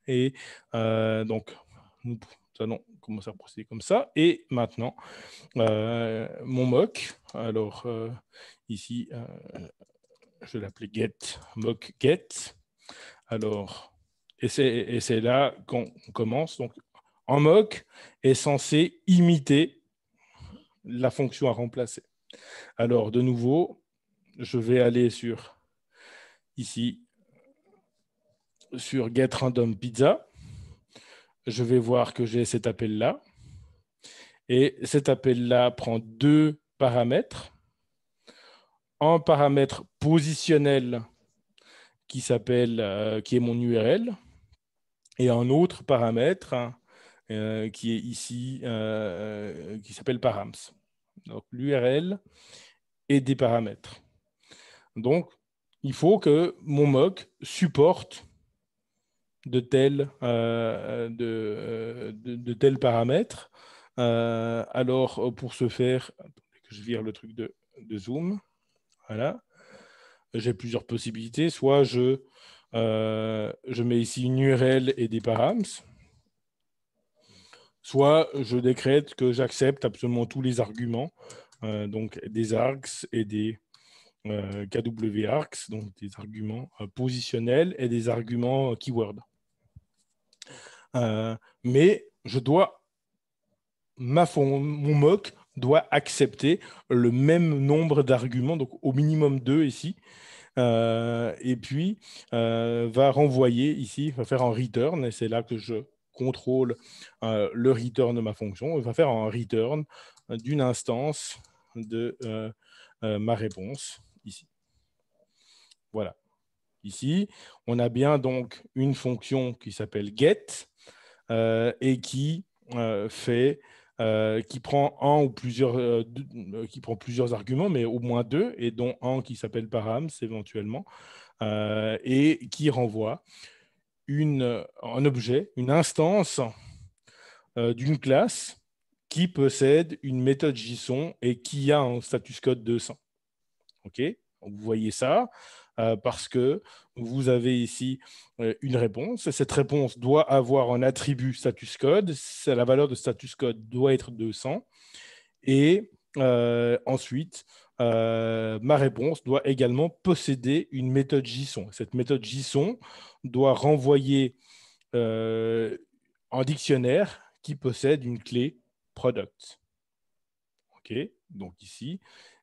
A: Et donc, nous allons commencer à procéder comme ça. Et maintenant, mon mock. Alors, ici, je vais l'appeler get, mock get. Alors, et c'est là qu'on commence. Donc, en mock est censé imiter la fonction à remplacer. Alors, de nouveau, je vais aller ici, sur get random pizza. Je vais voir que j'ai cet appel-là. Et cet appel-là prend 2 paramètres. Un paramètre positionnel qui est mon URL, et un autre paramètre qui est ici, qui s'appelle params. Donc l'URL et des paramètres. Donc, il faut que mon mock supporte de tels paramètres. Alors, pour ce faire, je vire le truc de Zoom. Voilà. J'ai plusieurs possibilités. Soit je mets ici une URL et des params, soit je décrète que j'accepte absolument tous les arguments, donc des args et des KW-args, donc des arguments positionnels et des arguments keyword. Mais mon mock doit accepter le même nombre d'arguments, donc au minimum 2 ici, et puis va renvoyer ici, va faire un return, et c'est là que je contrôle le return de ma fonction. Il va faire un return d'une instance de ma réponse ici. Voilà. Ici, on a bien donc une fonction qui s'appelle get et qui qui prend un ou plusieurs, qui prend plusieurs arguments, mais au moins 2, et dont un qui s'appelle params éventuellement, et qui renvoie un objet, une instance d'une classe qui possède une méthode JSON et qui a un status code 200. OK ? Vous voyez ça parce que vous avez ici une réponse. Cette réponse doit avoir un attribut status code. La valeur de status code doit être 200. Et ensuite, ma réponse doit également posséder une méthode JSON. Cette méthode JSON doit renvoyer un dictionnaire qui possède une clé product. OK ? Donc ici,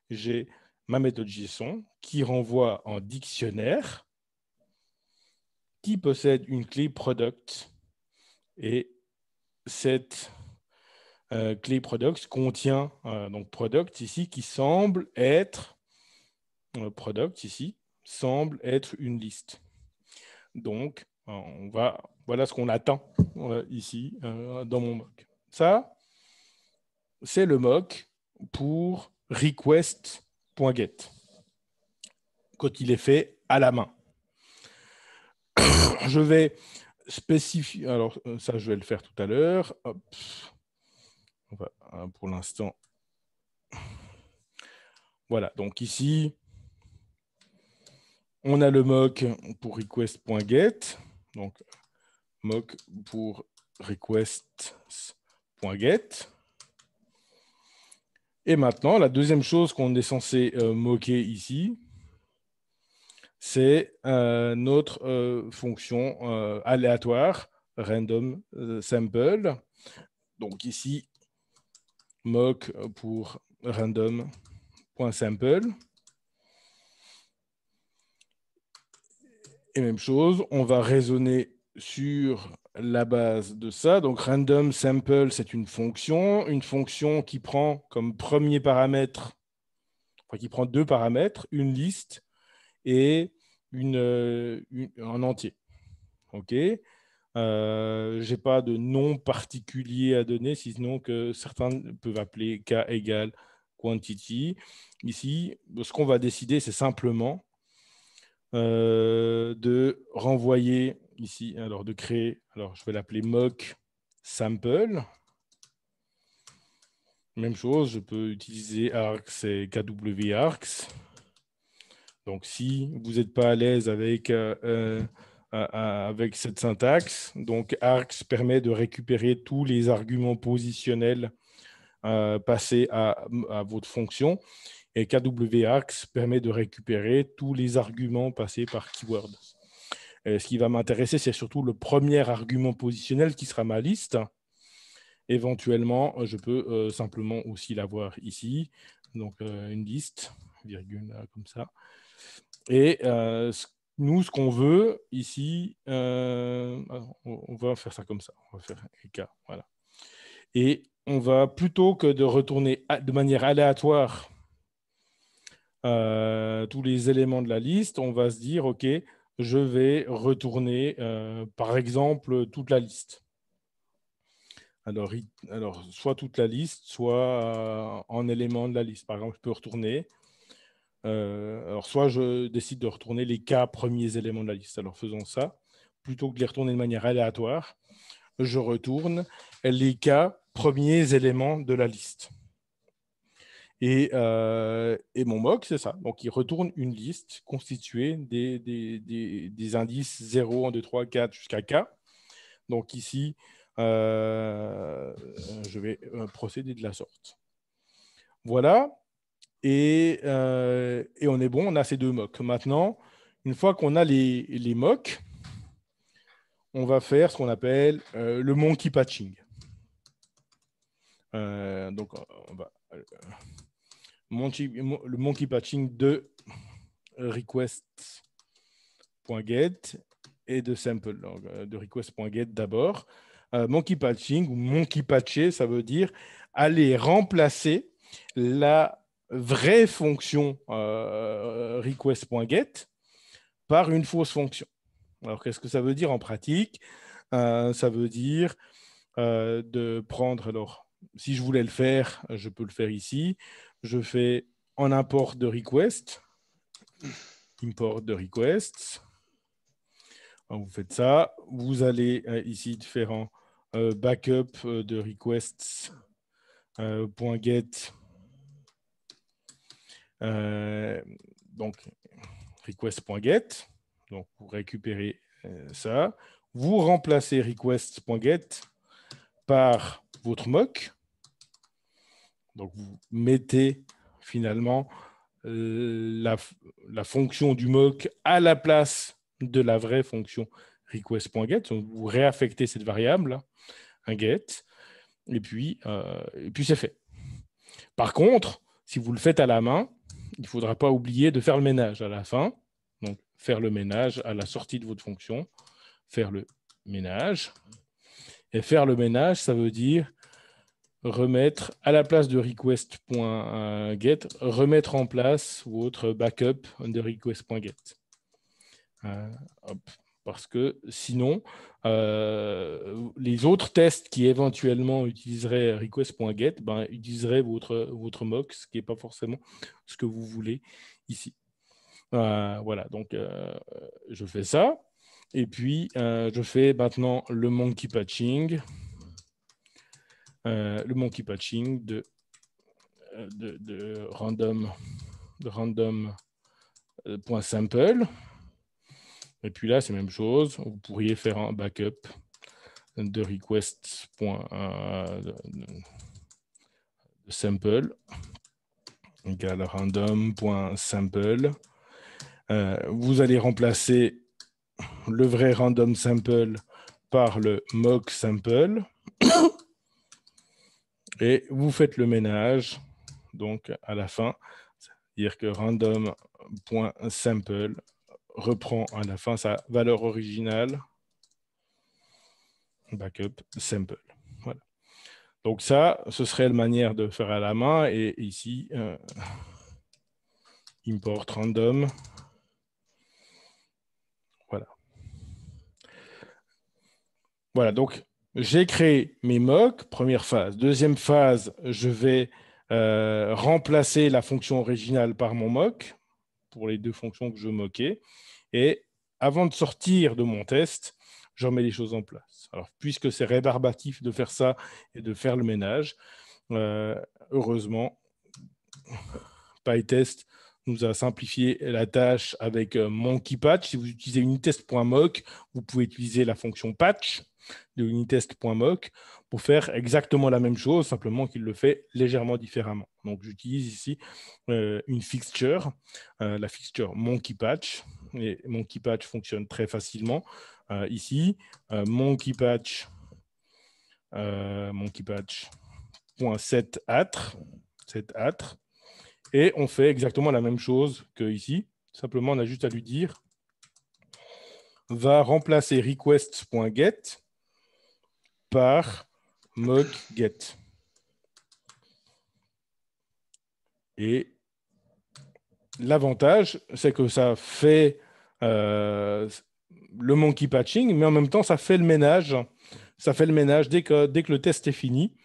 A: j'ai ma méthode JSON qui renvoie un dictionnaire qui possède une clé product. Et cette clé product contient donc product ici qui semble être une liste. Donc, voilà ce qu'on attend ici dans mon mock. Ça, c'est le mock pour request.get quand il est fait à la main. Je vais spécifier. Alors, ça, je vais le faire tout à l'heure. Pour l'instant. Voilà. Donc, ici, on a le mock pour request.get. Donc, mock pour request.get. Et maintenant, la deuxième chose qu'on est censé moquer ici, c'est notre fonction aléatoire, random sample. Donc ici, mock pour random.sample. Et même chose, on va raisonner sur la base de ça. Donc random sample, c'est une fonction qui prend comme premier paramètre, qui prend 2 paramètres, une liste et un entier. OK. Je n'ai pas de nom particulier à donner, sinon que certains peuvent appeler k égale quantity. Ici, ce qu'on va décider, c'est simplement de renvoyer ici, alors de créer, alors je vais l'appeler mock sample. Même chose, je peux utiliser args et kwargs. Donc, si vous n'êtes pas à l'aise avec cette syntaxe, donc args permet de récupérer tous les arguments positionnels passés à votre fonction, et kwargs permet de récupérer tous les arguments passés par keyword. Ce qui va m'intéresser, c'est surtout le premier argument positionnel qui sera ma liste. Éventuellement, je peux simplement aussi l'avoir ici, donc une liste, virgule comme ça. Et nous, ce qu'on veut ici, on va faire ça comme ça, on va faire EK, voilà. Et on va, plutôt que de retourner de manière aléatoire tous les éléments de la liste, on va se dire, OK, je vais retourner, par exemple, toute la liste. Alors, soit toute la liste, soit en élément de la liste. Par exemple, je peux retourner. Alors, soit je décide de retourner les K premiers éléments de la liste. Alors, faisons ça. Plutôt que de les retourner de manière aléatoire, je retourne les K premiers éléments de la liste. Et mon mock, c'est ça. Donc, il retourne une liste constituée des indices 0, 1, 2, 3, 4 jusqu'à K. Donc, ici, je vais procéder de la sorte. Voilà. Et on est bon, on a ces deux mocks. Maintenant, une fois qu'on a les mocks, on va faire ce qu'on appelle le monkey patching. Donc, on va, le monkey patching de request.get et de sample, donc, de request.get d'abord. Monkey patching ou monkey patcher, ça veut dire aller remplacer la vraie fonction request.get par une fausse fonction. Alors, qu'est-ce que ça veut dire en pratique? Ça veut dire de prendre, alors, si je voulais le faire, je peux le faire ici. Je fais en import de request, import de requests. Alors, vous faites ça. Vous allez ici faire un backup de requests.get. Donc, request.get. Donc, vous récupérez ça. Vous remplacez request.get par votre mock. Donc, vous mettez finalement la fonction du mock à la place de la vraie fonction request.get. Donc, vous réaffectez cette variable, un get, et puis c'est fait. Par contre, si vous le faites à la main, il ne faudra pas oublier de faire le ménage à la fin. Donc, faire le ménage à la sortie de votre fonction, faire le ménage. Et faire le ménage, ça veut dire remettre à la place de request.get, remettre en place votre backup de request.get. Parce que sinon, les autres tests qui éventuellement utiliseraient request.get utiliseraient votre mock, ce qui n'est pas forcément ce que vous voulez ici. Voilà, donc je fais ça. Et puis, je fais maintenant le monkey patching. Le monkey patching de random.sample. Et puis là, c'est la même chose. Vous pourriez faire un backup de request.sample égale random.sample. Vous allez remplacer le vrai random sample par le mock sample. Et vous faites le ménage, donc à la fin, c'est-à-dire que random.sample reprend à la fin sa valeur originale, backup sample. Voilà. Donc ça, ce serait la manière de faire à la main. Et ici, import random. Voilà. Voilà, donc j'ai créé mes mocks, première phase. Deuxième phase, je vais remplacer la fonction originale par mon mock pour les deux fonctions que je moquais. Et avant de sortir de mon test, je remets les choses en place. Alors, puisque c'est rébarbatif de faire ça et de faire le ménage, heureusement, PyTest nous a simplifié la tâche avec monkeyPatch. Si vous utilisez unitest.mock, vous pouvez utiliser la fonction patch de unitest.mock pour faire exactement la même chose, simplement qu'il le fait légèrement différemment. Donc, j'utilise ici une fixture, la fixture monkeyPatch. Et monkeyPatch fonctionne très facilement. Ici, monkeyPatch monkeyPatch.setAtr, et on fait exactement la même chose que ici. Simplement, on a juste à lui dire va remplacer request.get par mockget. Et l'avantage, c'est que ça fait le monkey patching, mais en même temps, ça fait le ménage. Ça fait le ménage dès que le test est fini.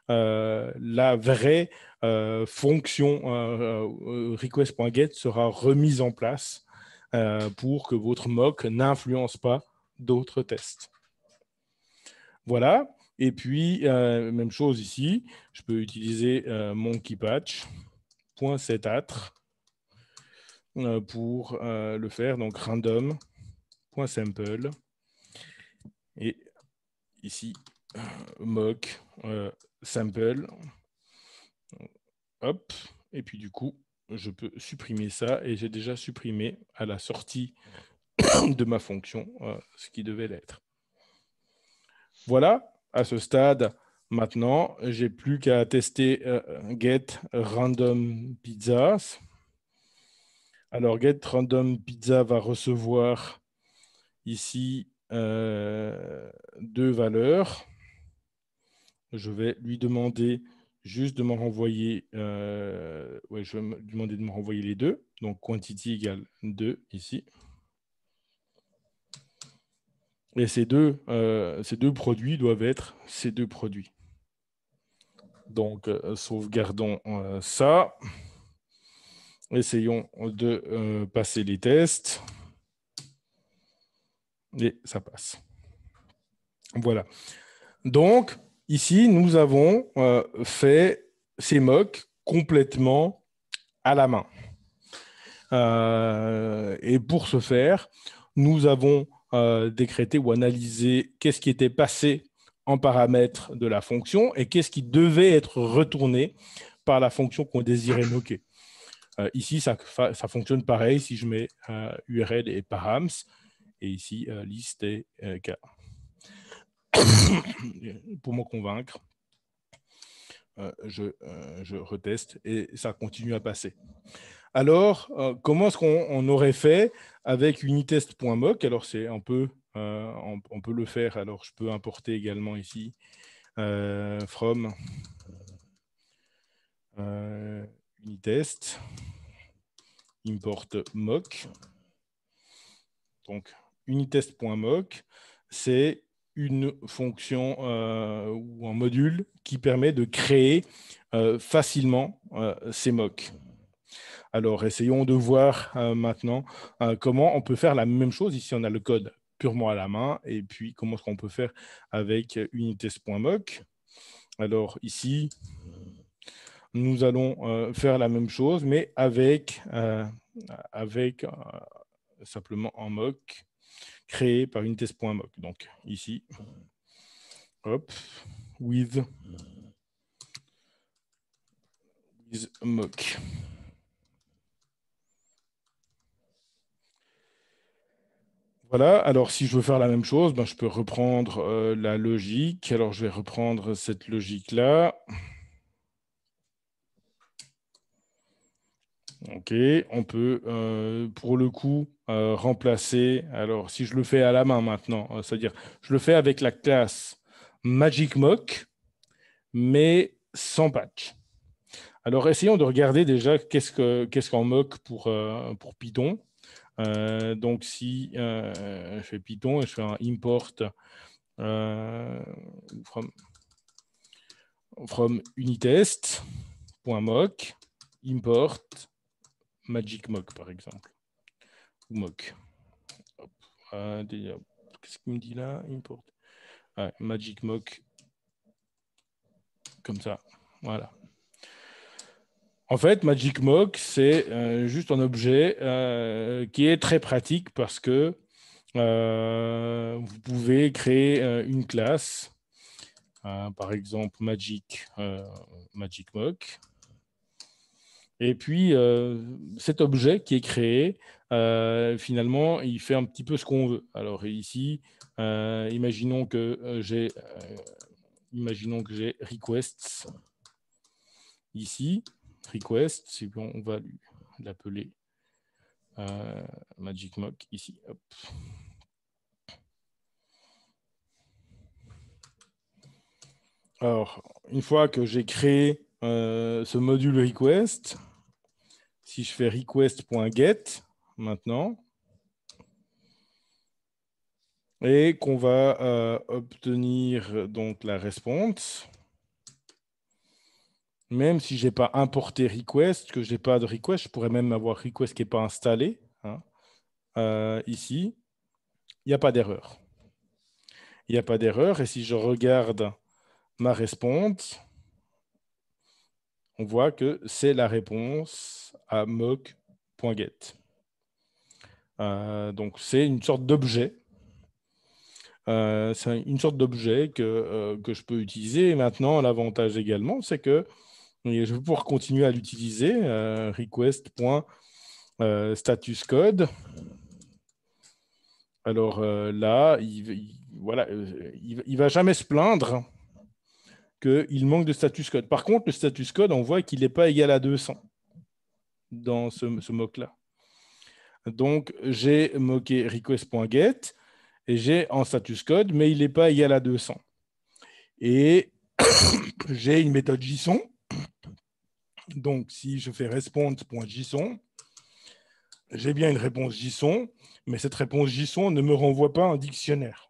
A: La vraie fonction request.get sera remise en place pour que votre mock n'influence pas d'autres tests. Voilà. Et puis, même chose ici, je peux utiliser monkeyPatch.setAtr pour le faire, donc random.sample. Et ici, mock sample. Hop. Et puis du coup, je peux supprimer ça et j'ai déjà supprimé à la sortie de ma fonction ce qui devait l'être. Voilà, à ce stade, maintenant, j'ai plus qu'à tester get random pizzas. Alors, get random pizza va recevoir ici deux valeurs. Je vais lui demander juste de me renvoyer, je vais me demander de me renvoyer les deux. Donc, quantity égale 2 ici. Et ces deux produits doivent être ces deux produits. Donc, sauvegardons ça. Essayons de passer les tests. Et ça passe. Voilà. Donc, ici, nous avons fait ces mocks complètement à la main. Et pour ce faire, nous avons décrété ou analysé qu'est-ce qui était passé en paramètres de la fonction et qu'est-ce qui devait être retourné par la fonction qu'on désirait moquer. Ici, ça fonctionne pareil si je mets URL et params, et ici, liste et cas. Pour me convaincre, je reteste et ça continue à passer. Alors, comment est-ce qu'on aurait fait avec unitest.mock? Alors, c'est un peu, on peut le faire. Alors, je peux importer également ici from unitest import mock. Donc, unitest.mock, c'est une fonction ou un module qui permet de créer facilement ces mocks. Alors, essayons de voir maintenant comment on peut faire la même chose. Ici, on a le code purement à la main. Et puis, comment est-ce qu'on peut faire avec unitest.mock? Alors, ici, nous allons faire la même chose, mais avec simplement un mock créé par unitest.mock. Donc, ici, hop, with mock. Voilà, alors si je veux faire la même chose, je peux reprendre la logique. Alors, je vais reprendre cette logique-là. OK, on peut, pour le coup, remplacer. Alors, si je le fais à la main maintenant, c'est-à-dire, je le fais avec la classe MagicMock, mais sans patch. Alors, essayons de regarder déjà qu'est-ce qu'on mock pour Python. Donc, si je fais Python et je fais un import from unitest.mock, import magicmock, par exemple. Ou mock. Qu'est-ce qu'il me dit là? Import. Magicmock. Comme ça. Voilà. En fait, Magic Mock, c'est juste un objet qui est très pratique parce que vous pouvez créer une classe, par exemple Magic Mock. Et puis, cet objet qui est créé, finalement, il fait un petit peu ce qu'on veut. Alors ici, imaginons que j'ai requests ici. Request, si on va l'appeler Magic Mock ici. Hop. Alors, une fois que j'ai créé ce module request, si je fais request.get maintenant, et qu'on va obtenir donc la response, même si je n'ai pas importé request, que je n'ai pas de request, je pourrais même avoir request qui n'est pas installé. Hein. Ici, il n'y a pas d'erreur. Il n'y a pas d'erreur. Et si je regarde ma response, on voit que c'est la réponse à mock.get. Donc, c'est une sorte d'objet. C'est une sorte d'objet que je peux utiliser. Et maintenant, l'avantage également, c'est que je vais pouvoir continuer à l'utiliser. Request.statusCode. Alors là, il ne va jamais se plaindre qu'il manque de status code. Par contre, le status code, on voit qu'il n'est pas égal à 200 dans ce mock-là. Donc, j'ai moqué request.get et j'ai en status code, mais il n'est pas égal à 200. Et j'ai une méthode JSON. Donc, si je fais response.json, j'ai bien une réponse JSON, mais cette réponse JSON ne me renvoie pas un dictionnaire.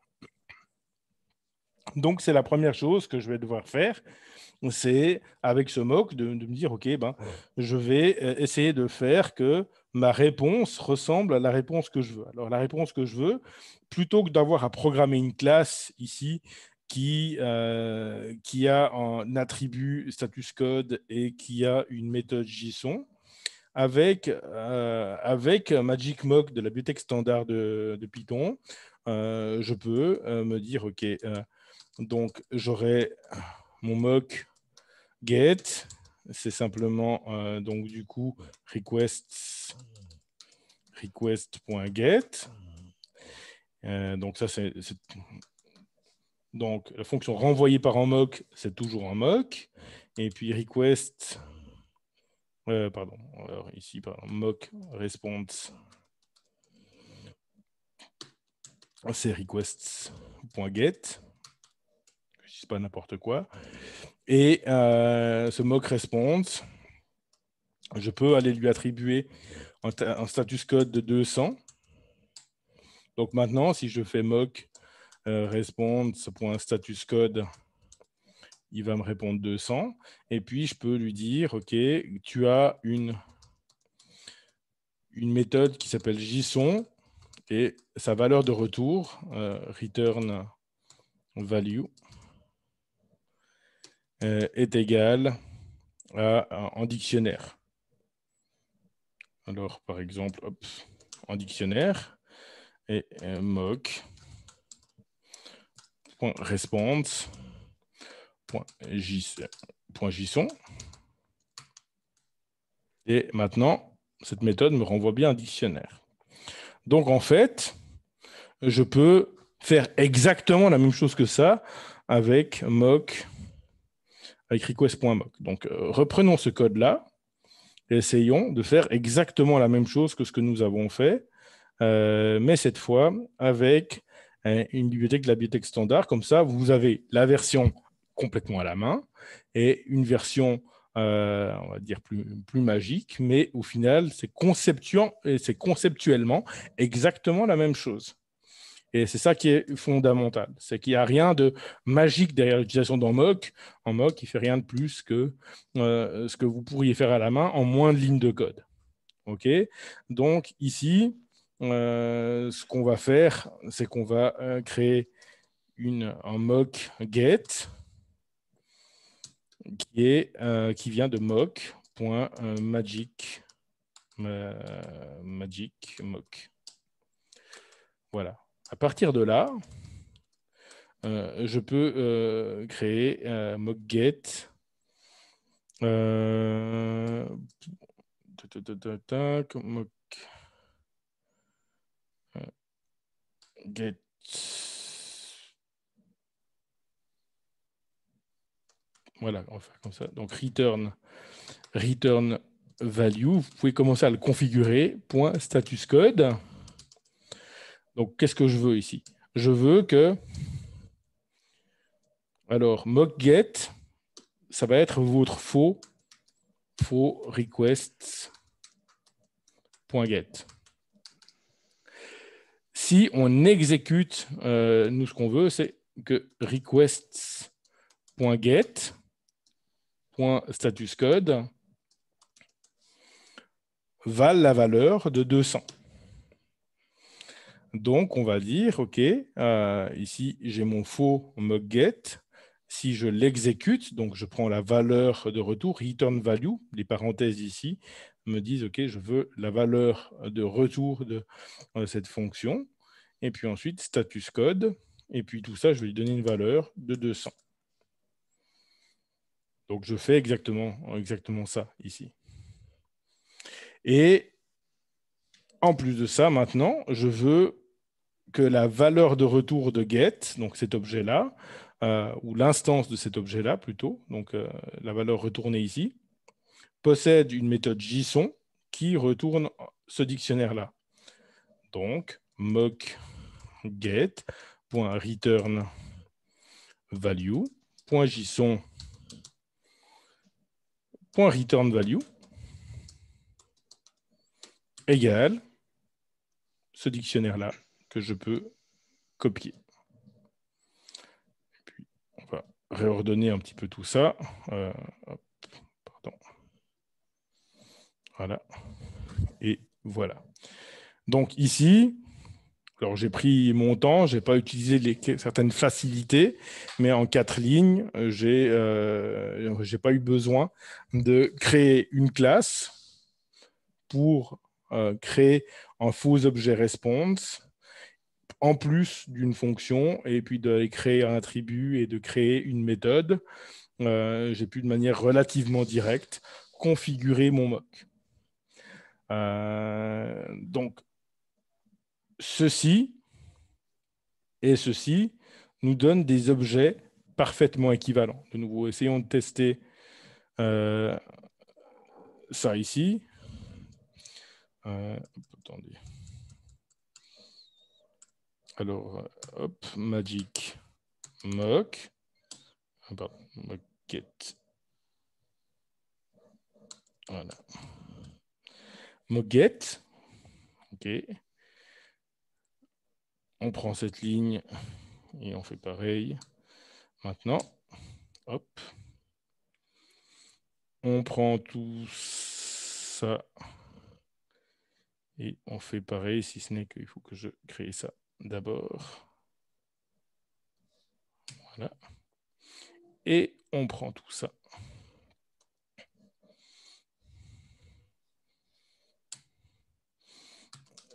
A: Donc, c'est la première chose que je vais devoir faire. C'est, avec ce mock, de me dire, OK, je vais essayer de faire que ma réponse ressemble à la réponse que je veux. Alors, la réponse que je veux, plutôt que d'avoir à programmer une classe ici qui a un attribut status code et qui a une méthode JSON, avec Magic Mock de la bibliothèque standard de Python, je peux me dire, OK, donc j'aurai mon mock get, c'est simplement donc du coup request.get. Donc ça c'est donc la fonction renvoyée par un mock, c'est toujours un mock. Et puis request, pardon, alors ici mock response, c'est request.get. Je sais pas n'importe quoi. Et ce mock response, je peux aller lui attribuer un status code de 200. Donc maintenant, si je fais mock response.statuscode, il va me répondre 200. Et puis, je peux lui dire, OK, tu as une méthode qui s'appelle JSON et sa valeur de retour, return value, est égale à un dictionnaire. Alors, par exemple, hop, en dictionnaire, et mock.response.json. Et maintenant, cette méthode me renvoie bien un dictionnaire. Donc, en fait, je peux faire exactement la même chose que ça avec mock, avec request.mock. Donc, reprenons ce code-là et essayons de faire exactement la même chose que ce que nous avons fait, mais cette fois avec une bibliothèque de la bibliothèque standard. Comme ça, vous avez la version complètement à la main et une version, on va dire, plus magique, mais au final, c'est conceptuellement exactement la même chose. Et c'est ça qui est fondamental. C'est qu'il n'y a rien de magique derrière l'utilisation d'un mock. Un mock, il ne fait rien de plus que ce que vous pourriez faire à la main en moins de lignes de code. OK ? Donc, ici, ce qu'on va faire, c'est qu'on va créer un mock get qui vient de mock magic mock. Voilà. À partir de là, je peux créer mock-get. Get. Voilà, on va faire comme ça. Donc, return value. Vous pouvez commencer à le configurer. Status code. Donc, qu'est-ce que je veux ici? Je veux que... Alors, mock-get, ça va être votre faux requests.get. Si on exécute, nous, ce qu'on veut, c'est que requests.get.statuscode valent la valeur de 200. Donc, on va dire, OK, ici, j'ai mon faux mock-get. Si je l'exécute, donc je prends la valeur de retour, return value, les parenthèses ici me disent, OK, je veux la valeur de retour de cette fonction. Et puis ensuite, status code. Et puis tout ça, je vais lui donner une valeur de 200. Donc, je fais exactement ça ici. Et en plus de ça, maintenant, je veux que la valeur de retour de get, donc cet objet-là, ou l'instance de cet objet-là plutôt, donc la valeur retournée ici, possède une méthode JSON qui retourne ce dictionnaire-là. Donc, mock-get.return value.json.return value égale ce dictionnaire-là que je peux copier. Et puis, on va réordonner un petit peu tout ça. Pardon. Voilà. Et voilà. Donc ici, alors j'ai pris mon temps, je n'ai pas utilisé certaines facilités, mais en 4 lignes, je n'ai pas eu besoin de créer une classe pour créer un faux objet response en plus d'une fonction, et puis d'aller créer un attribut et de créer une méthode. J'ai pu de manière relativement directe configurer mon mock. Donc, ceci et ceci nous donnent des objets parfaitement équivalents. De nouveau, essayons de tester ça ici. Attendez. Alors, hop, magic mock. Pardon, mock-get. Voilà. Mock-get. OK. On prend cette ligne et on fait pareil. Maintenant, hop. On prend tout ça et on fait pareil, si ce n'est qu'il faut que je crée ça d'abord. Voilà. Et on prend tout ça.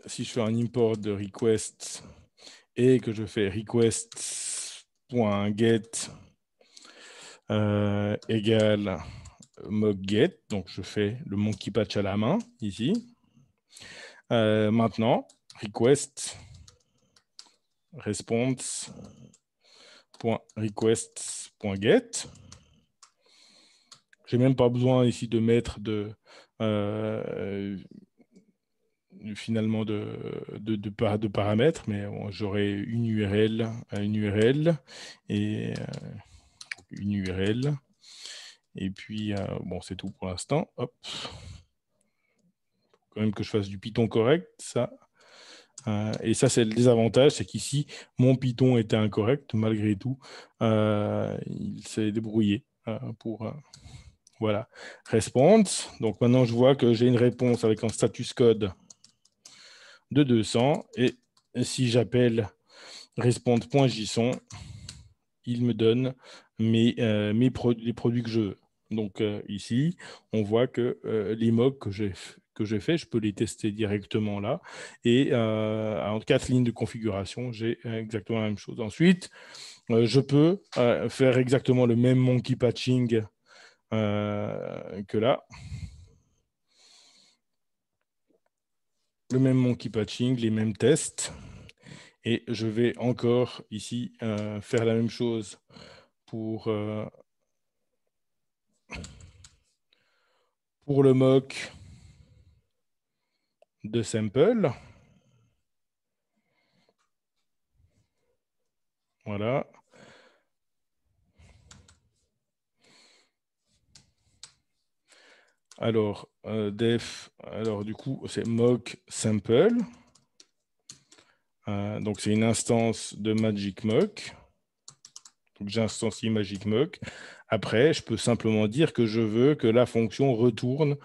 A: Si je fais un import de request et que je fais request.get égale mock-get, donc je fais le monkey patch à la main ici. Maintenant, request response.request.get. Je n'ai même pas besoin ici de mettre finalement de paramètres, mais bon, j'aurai une URL et une URL. Et puis, bon, c'est tout pour l'instant. Hop. Faut quand même que je fasse du Python correct, ça. Et ça, c'est le désavantage, c'est qu'ici, mon Python était incorrect, malgré tout. Il s'est débrouillé pour... voilà. Response. Donc maintenant, je vois que j'ai une réponse avec un status code de 200. Et si j'appelle response.json, il me donne les produits que je veux. Donc ici, on voit que les mocks que j'ai fait, je peux les tester directement là. Et en 4 lignes de configuration, j'ai exactement la même chose. Ensuite, je peux faire exactement le même monkey patching que là. Le même monkey patching, les mêmes tests. Et je vais encore ici faire la même chose pour le mock de sample. Voilà. Alors, def, alors du coup, c'est mock sample. Donc, c'est une instance de Magic Mock. Donc, j'instancie Magic Mock. Après, je peux simplement dire que je veux que la fonction retourne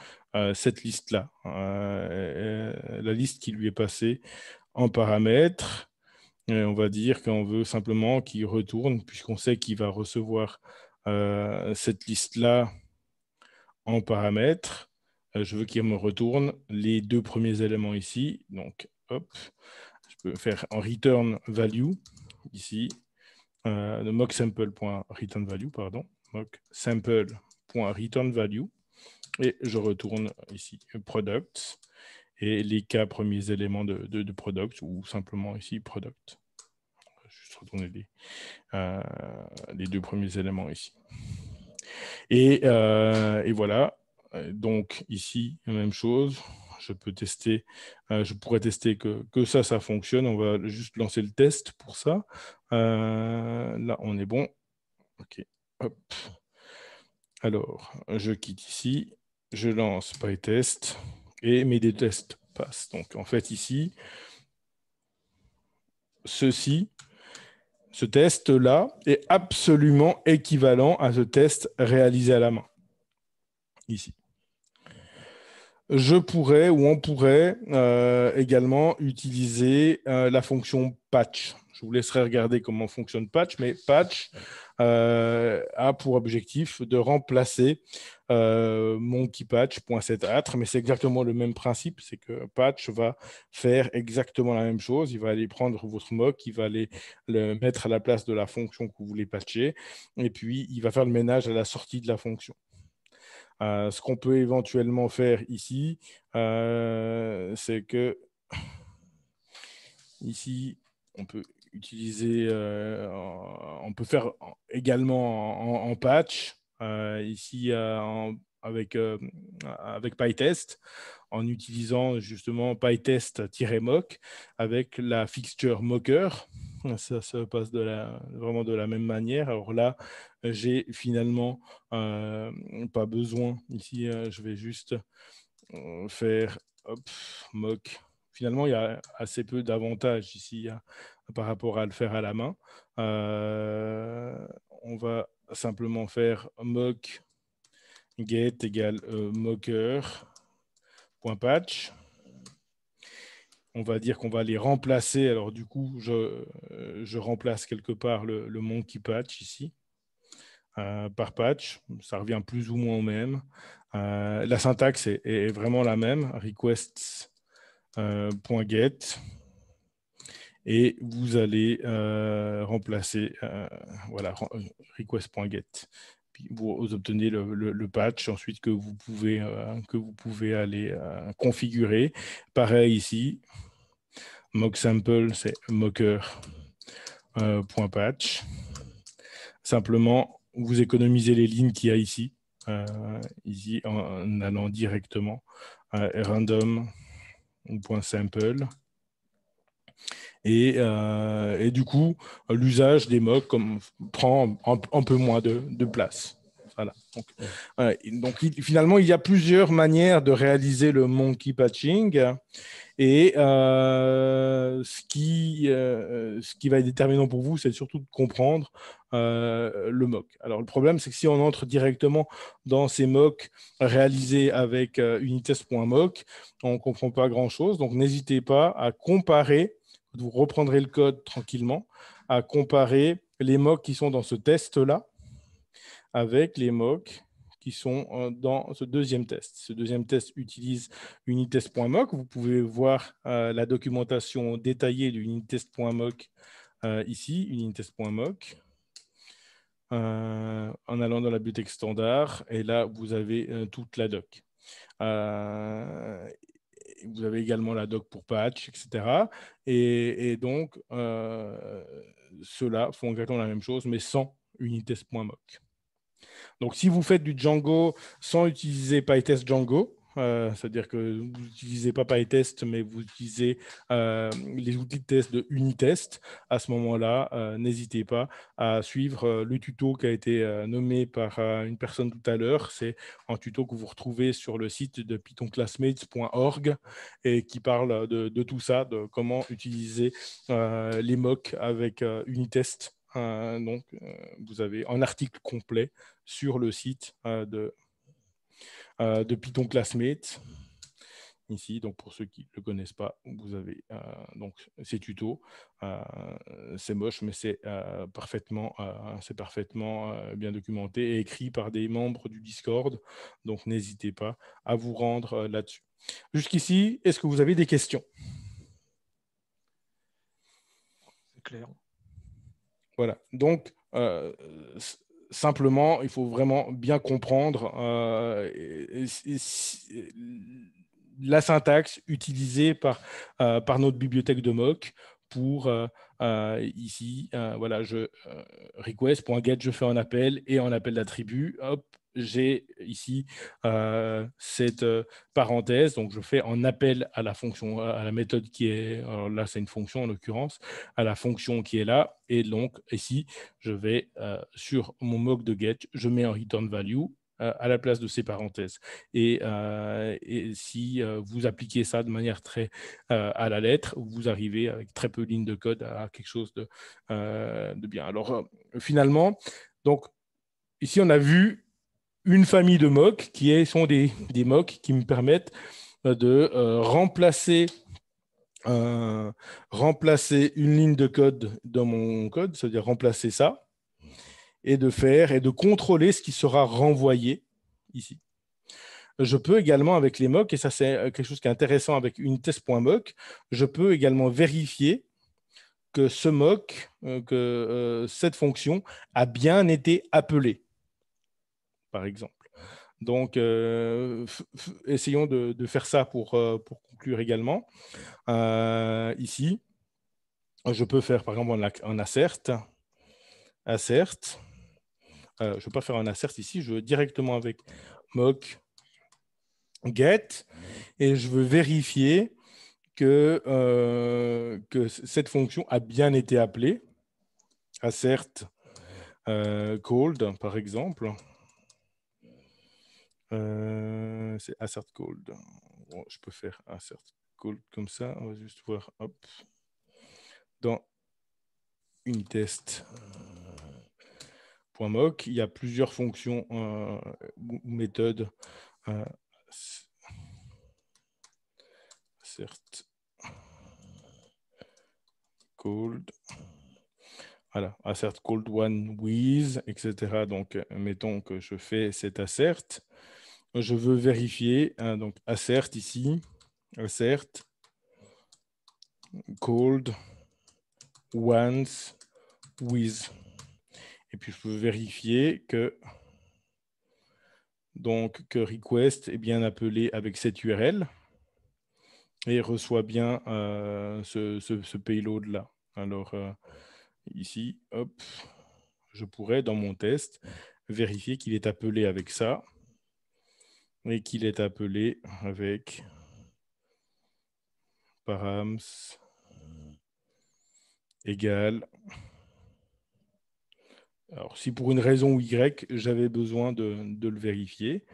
A: cette liste-là, la liste qui lui est passée en paramètres. Et on va dire qu'on veut simplement qu'il retourne, puisqu'on sait qu'il va recevoir cette liste-là en paramètres. Je veux qu'il me retourne les 2 premiers éléments ici. Donc, hop, je peux faire en return value ici, le mocksample.returnValue, pardon, mocksample.returnValue, et je retourne ici product et les k premiers éléments de product, ou simplement ici product. Je vais juste retourner les 2 premiers éléments ici. Et voilà. Donc ici, la même chose. Je peux tester, je pourrais tester que ça fonctionne. On va juste lancer le test pour ça. Là, on est bon. OK. Hop. Alors, je quitte ici. Je lance PyTest et mes 2 tests passent. Donc, en fait, ici, ce test-là est absolument équivalent à ce test réalisé à la main. Ici. Je pourrais ou on pourrait également utiliser la fonction patch. Je vous laisserai regarder comment fonctionne patch, mais patch a pour objectif de remplacer monkeyPatch.setAtre, mais c'est exactement le même principe, c'est que patch va faire exactement la même chose. Il va aller prendre votre mock, il va aller le mettre à la place de la fonction que vous voulez patcher, et puis il va faire le ménage à la sortie de la fonction. Ce qu'on peut éventuellement faire ici, c'est que ici, on peut utiliser, on peut faire également en patch, ici avec PyTest, en utilisant justement PyTest-mock avec la fixture mocker. Ça se passe vraiment de la même manière. Alors là, j'ai finalement pas besoin. Ici, je vais juste faire mock. Finalement, il y a assez peu d'avantages ici par rapport à le faire à la main. On va simplement faire mock get égale mocker.patch. On va dire qu'on va les remplacer. Alors, du coup, je remplace quelque part le monkey patch ici par patch. Ça revient plus ou moins au même. La syntaxe est vraiment la même. Requests.get. Et vous allez remplacer voilà, request.get. Puis vous obtenez le patch ensuite que vous pouvez aller configurer. Pareil ici. Mocksample, c'est mocker.patch. Simplement, vous économisez les lignes qu'il y a ici, ici en allant directement à random.sample. Et du coup, l'usage des mocks prend un peu moins de place. Voilà. Donc, finalement, il y a plusieurs manières de réaliser le monkey patching. Et ce qui va être déterminant pour vous, c'est surtout de comprendre le mock. Alors, le problème, c'est que si on entre directement dans ces mocks réalisés avec unitest.mock, on ne comprend pas grand-chose. Donc, n'hésitez pas à comparer. Vous reprendrez le code tranquillement, à comparer les mocks qui sont dans ce test-là avec les mocks qui sont dans ce deuxième test. Ce deuxième test utilise unitest.mock. Vous pouvez voir la documentation détaillée du unitest.mock ici, unitest.mock. En allant dans la bibliothèque standard, et là, vous avez toute la doc. Vous avez également la doc pour patch, etc. Et donc, ceux-là font exactement la même chose, mais sans unitest.mock. Donc, si vous faites du Django sans utiliser PyTest Django, c'est-à-dire que vous n'utilisez pas PyTest, mais vous utilisez les outils de test de Unitest, à ce moment-là, n'hésitez pas à suivre le tuto qui a été nommé par une personne tout à l'heure. C'est un tuto que vous retrouvez sur le site de pythonclassmates.org et qui parle de tout ça, de comment utiliser les mocks avec Unitest. Donc, vous avez un article complet sur le site de Python Classmates. Ici, donc pour ceux qui ne le connaissent pas, vous avez donc ces tutos. C'est moche, mais c'est parfaitement bien documenté et écrit par des membres du Discord. Donc, n'hésitez pas à vous rendre là-dessus. Jusqu'ici, est-ce que vous avez des questions?
B: C'est clair.
A: Voilà. Donc, simplement, il faut vraiment bien comprendre la syntaxe utilisée par notre bibliothèque de mock pour ici, voilà, request.get, je fais un appel et un appel d'attribut. Hop, j'ai ici cette parenthèse, donc je fais un appel à la fonction, à la méthode qui est, alors là c'est une fonction en l'occurrence, à la fonction qui est là, et donc ici je vais sur mon mock de get, je mets un return value à la place de ces parenthèses. Et si vous appliquez ça de manière très à la lettre, vous arrivez avec très peu de lignes de code à quelque chose de bien. Alors finalement, donc ici on a vu une famille de mocks qui sont des mocks qui me permettent de remplacer une ligne de code dans mon code, c'est-à-dire remplacer ça, et de contrôler ce qui sera renvoyé ici. Je peux également, avec les mocks, et ça c'est quelque chose qui est intéressant avec unitest.mock, je peux également vérifier que ce mock, que cette fonction a bien été appelée, par exemple. Donc, essayons de faire ça pour conclure également. Ici, je peux faire par exemple un assert. Je ne veux pas faire un assert ici, je veux directement avec mock get et je veux vérifier que cette fonction a bien été appelée. Assert called, par exemple. C'est assert called. Bon, je peux faire assert called comme ça. On va juste voir. Hop. Dans unitest.mock, il y a plusieurs fonctions ou méthodes. Assert called. Voilà, assert called one with, etc. Donc, mettons que je fais cet assert. Je veux vérifier, donc assert ici, assert called once with. Et puis, je peux vérifier que request est bien appelé avec cette URL et reçoit bien ce payload-là. Alors, ici, hop, je pourrais, dans mon test, vérifier qu'il est appelé avec ça et qu'il est appelé avec params égale. Alors, si pour une raison ou Y, j'avais besoin de le vérifier,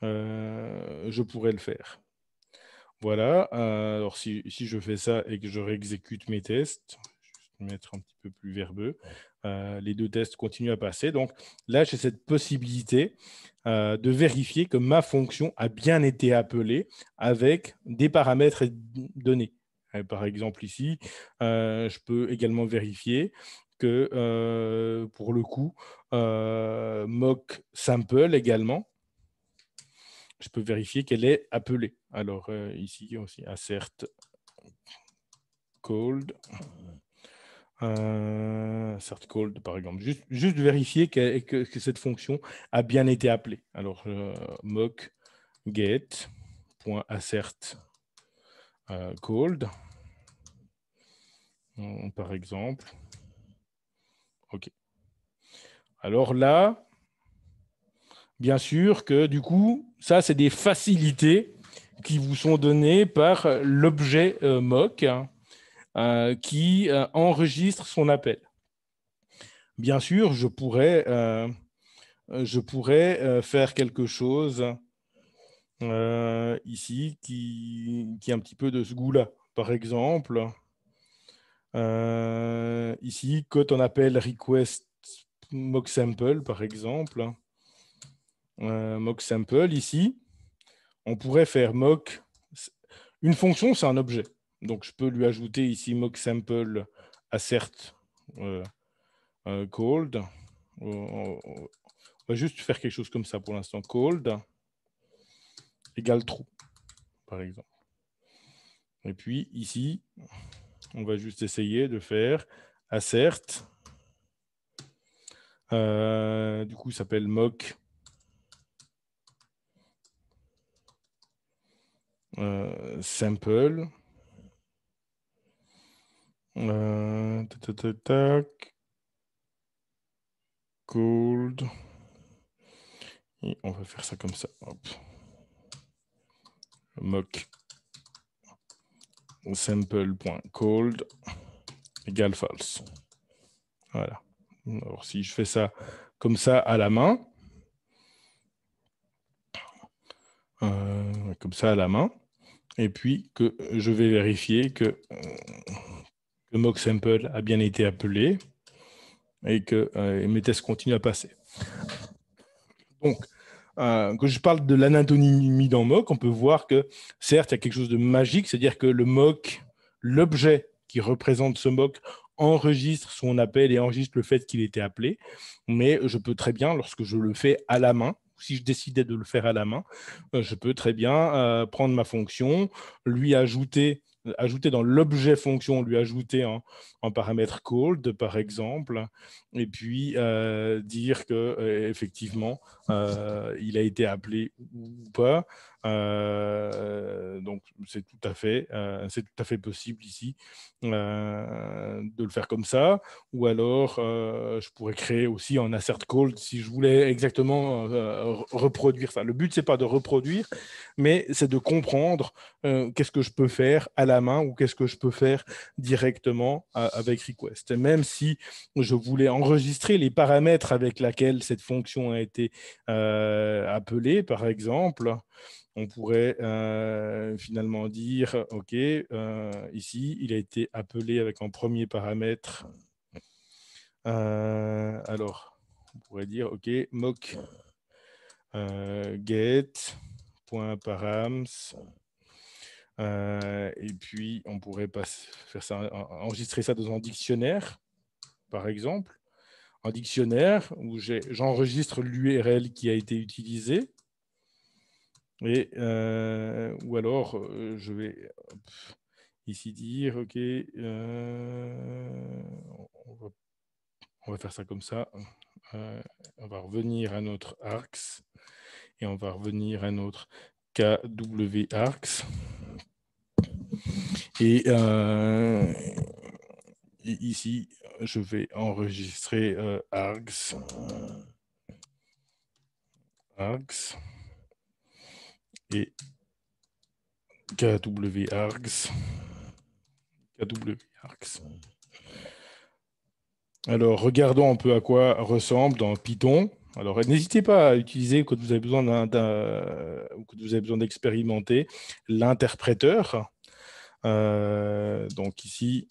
A: je pourrais le faire. Voilà. Alors, si je fais ça et que je réexécute mes tests, je vais mettre un petit peu plus verbeux, les deux tests continuent à passer. Donc, là, j'ai cette possibilité de vérifier que ma fonction a bien été appelée avec des paramètres donnés. Par exemple, ici, je peux également vérifier que, pour le coup, mock sample également, je peux vérifier qu'elle est appelée. Alors, ici aussi, assert called. Assert called, par exemple. Juste vérifier que cette fonction a bien été appelée. Alors, mock get.assert called, par exemple. OK. Alors là, bien sûr que du coup, ça, c'est des facilités qui vous sont données par l'objet mock qui enregistre son appel. Bien sûr, je pourrais faire quelque chose ici qui est un petit peu de ce goût-là. Par exemple, ici, quand on appelle request mock sample, par exemple, mock sample, ici, on pourrait faire mock. Une fonction, c'est un objet. Donc, je peux lui ajouter ici mock sample assert called. On va juste faire quelque chose comme ça pour l'instant. Called égale true, par exemple. Et puis, ici, on va juste essayer de faire assert. Du coup, il s'appelle mock sample. Called. Et on va faire ça comme ça. Hop. Mock sample.called égale false. Voilà. Alors, si je fais ça comme ça à la main, et puis que je vais vérifier que le mock sample a bien été appelé et que mes tests continuent à passer. Donc, quand je parle de l'anatomie dans mock, on peut voir que certes, il y a quelque chose de magique, c'est-à-dire que le mock, l'objet qui représente ce mock, enregistre son appel et enregistre le fait qu'il était appelé, mais je peux très bien, lorsque je le fais à la main, si je décidais de le faire à la main, je peux très bien prendre ma fonction, lui ajouter dans l'objet fonction, lui ajouter en paramètre called, par exemple, et puis dire que effectivement, il a été appelé ou pas. Donc, c'est tout à fait possible ici de le faire comme ça. Ou alors, je pourrais créer aussi en assert called si je voulais exactement reproduire ça. Le but, c'est pas de reproduire, mais c'est de comprendre qu'est-ce que je peux faire à la main ou qu'est-ce que je peux faire directement avec request. Et même si je voulais enregistrer les paramètres avec lesquels cette fonction a été appelée, par exemple, on pourrait finalement dire, OK, ici, il a été appelé avec en premier paramètre. Alors, on pourrait dire, OK, mock get.params. Et puis, on pourrait faire ça, enregistrer ça dans un dictionnaire, par exemple. Un dictionnaire où j'enregistre l'URL qui a été utilisé. Et, ou alors, je vais ici dire, OK, on va faire ça comme ça. On va revenir à notre args et on va revenir à notre kwArgs. Et ici, je vais enregistrer args. Et kwArgs. Alors, regardons un peu à quoi ressemble dans Python. Alors, n'hésitez pas à utiliser, quand vous avez besoin d'expérimenter, l'interpréteur. Donc ici,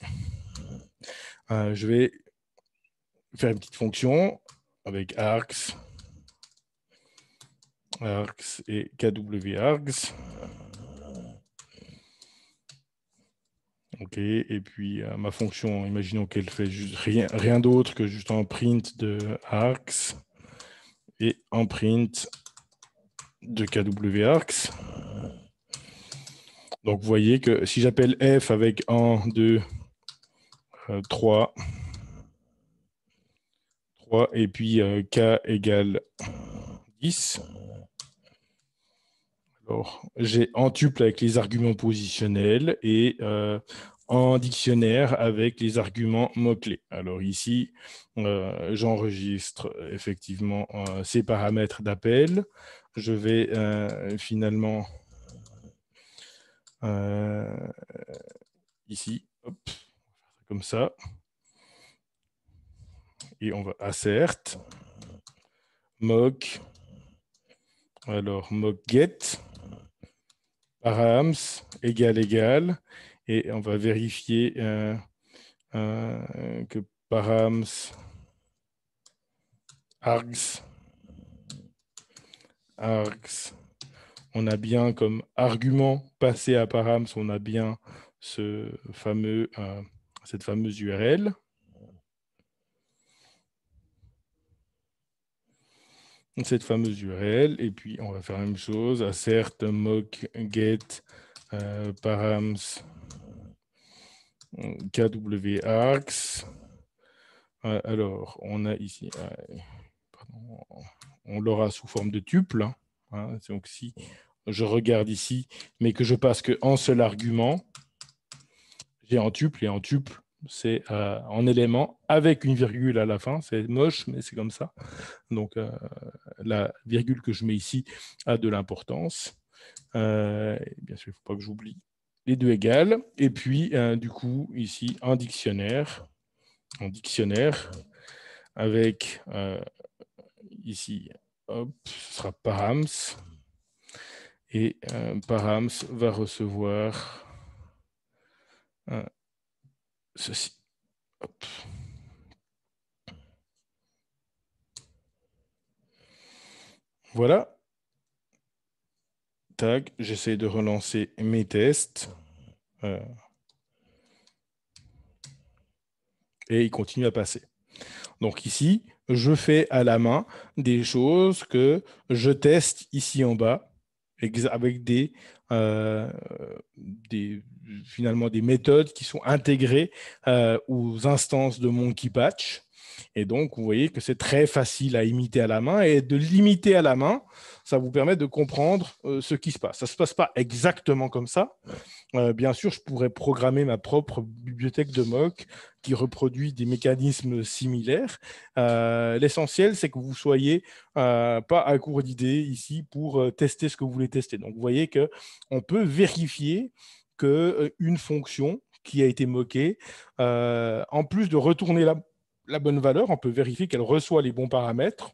A: je vais faire une petite fonction avec args et kwArgs. OK, et puis ma fonction, imaginons qu'elle fait juste rien d'autre que juste un print de args et un print de KWArgs. Donc, vous voyez que si j'appelle F avec 1, 2, 3, et puis K égale 10. Alors, j'ai en tuple avec les arguments positionnels et en dictionnaire avec les arguments mots-clés. Alors ici, j'enregistre effectivement ces paramètres d'appel. Je vais finalement ici, hop, comme ça. Et on va assert, mock, alors mock get, params, égal, et on va vérifier que params, args, on a bien comme argument passé à params, on a bien cette fameuse URL. Cette fameuse URL, et puis on va faire la même chose, assert, mock, get, params, KWArgs. Alors, on a ici, pardon, on l'aura sous forme de tuple. Hein. Donc, si je regarde ici, mais que je passe qu'un seul argument, j'ai en tuple, et en tuple, c'est en élément avec une virgule à la fin. C'est moche, mais c'est comme ça. Donc, la virgule que je mets ici a de l'importance. Bien sûr, il ne faut pas que j'oublie les deux égales. Et puis, du coup, ici, un dictionnaire avec ici, hop, ce sera params. Et params va recevoir ceci. Hop. Voilà. Tac, j'essaie de relancer mes tests. Et il continue à passer. Donc ici, je fais à la main des choses que je teste ici en bas avec finalement des méthodes qui sont intégrées aux instances de MonkeyPatch. Et donc, vous voyez que c'est très facile à imiter à la main. Et de l'imiter à la main, ça vous permet de comprendre ce qui se passe. Ça ne se passe pas exactement comme ça. Bien sûr, je pourrais programmer ma propre bibliothèque de mock qui reproduit des mécanismes similaires. L'essentiel, c'est que vous ne soyez pas à court d'idées ici pour tester ce que vous voulez tester. Donc, vous voyez qu'on peut vérifier qu'une fonction qui a été moquée, en plus de retourner la bonne valeur, on peut vérifier qu'elle reçoit les bons paramètres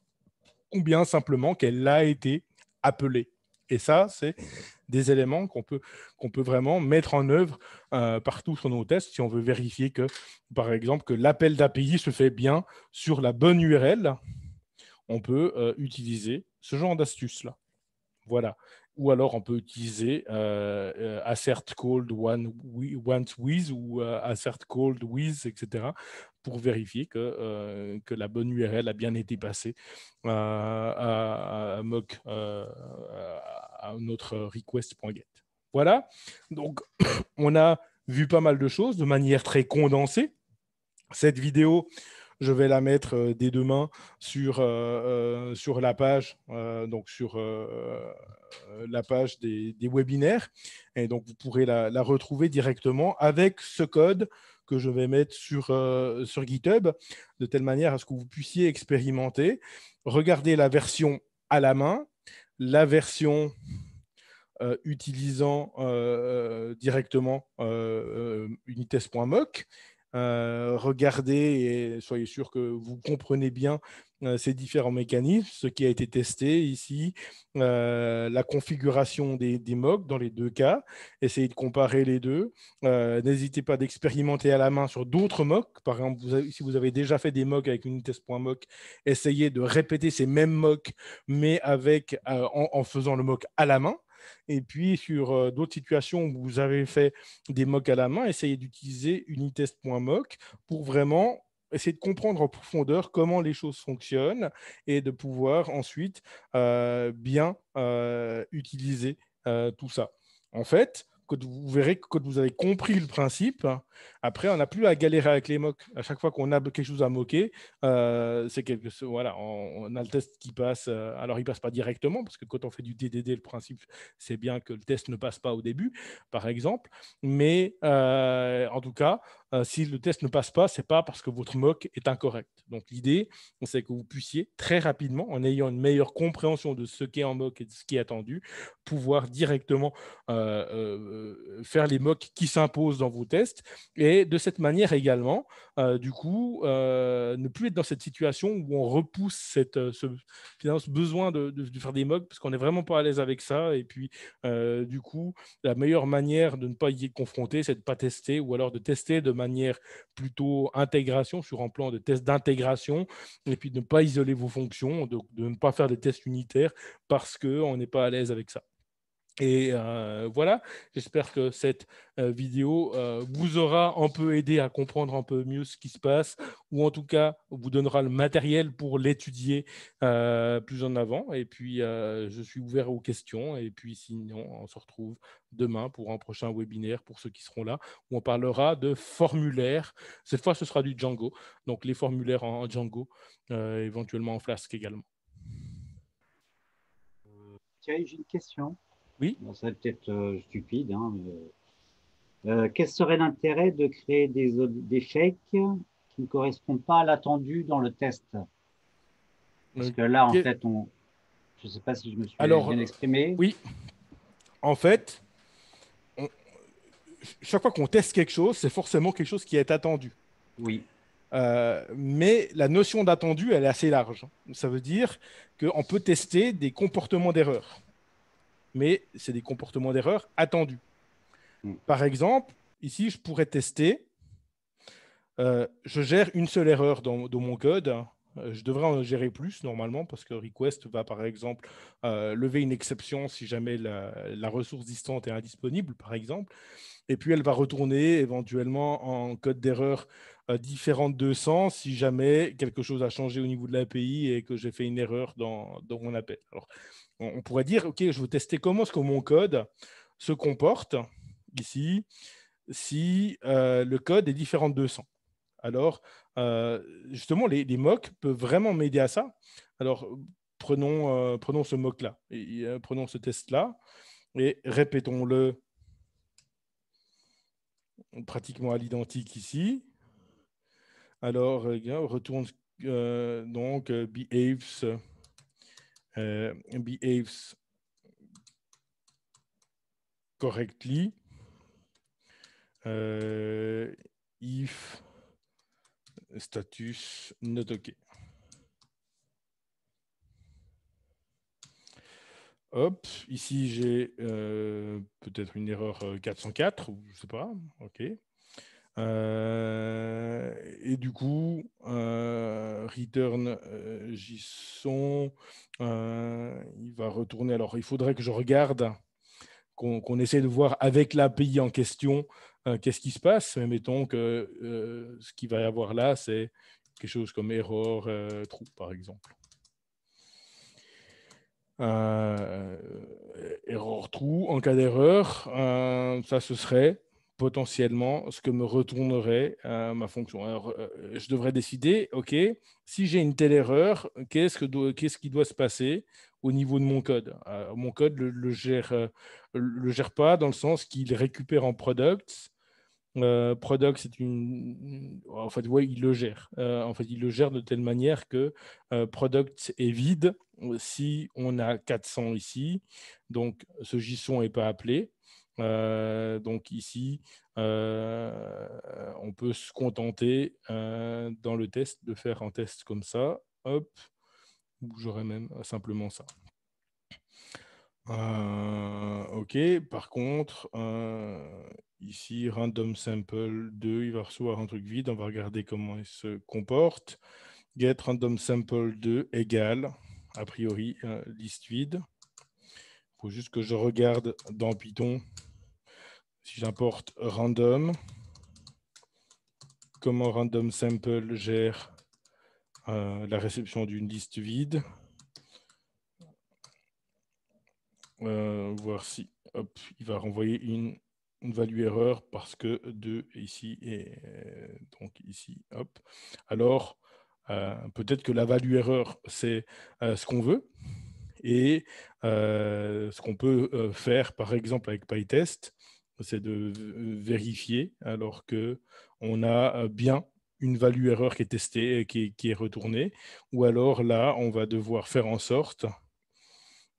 A: ou bien simplement qu'elle a été appelée. Et ça, c'est des éléments qu'on peut vraiment mettre en œuvre partout sur nos tests si on veut vérifier que, par exemple, que l'appel d'API se fait bien sur la bonne URL. On peut utiliser ce genre d'astuce-là. Voilà. Ou alors, on peut utiliser assert called once with ou assert called with, etc. pour vérifier que la bonne URL a bien été passée à mock, à notre request.get. Voilà. Donc, on a vu pas mal de choses de manière très condensée. Cette vidéo, je vais la mettre dès demain sur la page, donc sur la page des webinaires. Et donc, vous pourrez la retrouver directement avec ce code que je vais mettre sur GitHub, de telle manière à ce que vous puissiez expérimenter, regarder la version à la main, la version utilisant directement unitest.mock. Regardez et soyez sûr que vous comprenez bien ces différents mécanismes, ce qui a été testé ici, la configuration des mocks dans les deux cas, essayez de comparer les deux. N'hésitez pas d'expérimenter à la main sur d'autres mocks. Par exemple, si vous avez déjà fait des mocks avec unitest.mock, essayez de répéter ces mêmes mocks, mais en faisant le mock à la main. Et puis, sur d'autres situations où vous avez fait des mocks à la main, essayez d'utiliser unitest.mock pour vraiment essayer de comprendre en profondeur comment les choses fonctionnent et de pouvoir ensuite bien utiliser tout ça. En fait, quand vous verrez que quand vous avez compris le principe, après, on n'a plus à galérer avec les mocks. À chaque fois qu'on a quelque chose à moquer, c'est quelque chose. Voilà, on a le test qui passe. Alors, il passe pas directement parce que quand on fait du TDD, le principe, c'est bien que le test ne passe pas au début, par exemple. Mais en tout cas, si le test ne passe pas, c'est pas parce que votre mock est incorrect. Donc, l'idée, c'est que vous puissiez très rapidement, en ayant une meilleure compréhension de ce qui est en mock et de ce qui est attendu, pouvoir directement faire les mocks qui s'imposent dans vos tests et de cette manière également, du coup, ne plus être dans cette situation où on repousse ce besoin de faire des mocks parce qu'on n'est vraiment pas à l'aise avec ça et puis du coup, la meilleure manière de ne pas y être confronté, c'est de ne pas tester ou alors de tester de manière plutôt intégration sur un plan de test d'intégration et puis de ne pas isoler vos fonctions, de ne pas faire des tests unitaires parce qu'on n'est pas à l'aise avec ça. Et voilà, j'espère que cette vidéo vous aura un peu aidé à comprendre un peu mieux ce qui se passe, ou en tout cas vous donnera le matériel pour l'étudier plus en avant. Et puis, je suis ouvert aux questions. Et puis, sinon, on se retrouve demain pour un prochain webinaire pour ceux qui seront là, où on parlera de formulaires. Cette fois, ce sera du Django. Donc, les formulaires en Django, éventuellement en Flask également.
D: Tiens, j'ai une question.
A: Oui.
D: Bon, ça va peut-être stupide, hein, mais, quel serait l'intérêt de créer des fakes qui ne correspondent pas à l'attendu dans le test? Parce que là, en fait, je ne sais pas si je me suis bien exprimé.
A: Oui, en fait, chaque fois qu'on teste quelque chose, c'est forcément quelque chose qui est attendu.
D: Oui.
A: Mais la notion d'attendu, elle est assez large. Ça veut dire qu'on peut tester des comportements d'erreur. Mais c'est des comportements d'erreur attendus. Par exemple, ici, je pourrais tester, je gère une seule erreur dans mon code. Je devrais en gérer plus normalement parce que request va par exemple lever une exception si jamais la ressource distante est indisponible, par exemple. Et puis elle va retourner éventuellement en code d'erreur différent de 200 si jamais quelque chose a changé au niveau de l'API et que j'ai fait une erreur dans mon appel. Alors, on pourrait dire, OK, je veux tester comment est-ce que mon code se comporte ici si le code est différent de 200. Alors, justement, les mocks peuvent vraiment m'aider à ça. Alors, prenons ce mock-là, prenons ce test-là et répétons-le pratiquement à l'identique ici. Alors, on retourne donc behaves correctly if status not OK. Hop, ici j'ai peut-être une erreur 404, ou je ne sais pas, OK. Et du coup, return JSON, il va retourner. Alors, il faudrait que je regarde, qu'on essaie de voir avec l'API en question qu'est-ce qui se passe. Mais mettons que ce qu'il va y avoir là, c'est quelque chose comme error true, par exemple. Error true, en cas d'erreur, ça ce serait potentiellement ce que me retournerait ma fonction. Alors, je devrais décider, OK, si j'ai une telle erreur, qu'est-ce qui doit se passer au niveau de mon code? Mon code le gère pas dans le sens qu'il récupère en product. Product, c'est en fait, ouais, il le gère. En fait, il le gère de telle manière que product est vide si on a 400 ici. Donc, ce JSON n'est pas appelé. Donc, ici, on peut se contenter dans le test de faire un test comme ça. Hop, ou j'aurais même simplement ça. OK, par contre, ici, random sample 2, il va recevoir un truc vide. On va regarder comment il se comporte. Get random sample 2 égale, a priori, liste vide. Il faut juste que je regarde dans Python si j'importe random. comment random sample gère la réception d'une liste vide. Voir si il va renvoyer une value erreur parce que 2 ici et donc ici. Alors, peut-être que la value erreur, c'est ce qu'on veut. Et ce qu'on peut faire, par exemple, avec PyTest, c'est de vérifier alors qu'on a bien une value erreur qui est testée, qui est retournée. Ou alors là, on va devoir faire en sorte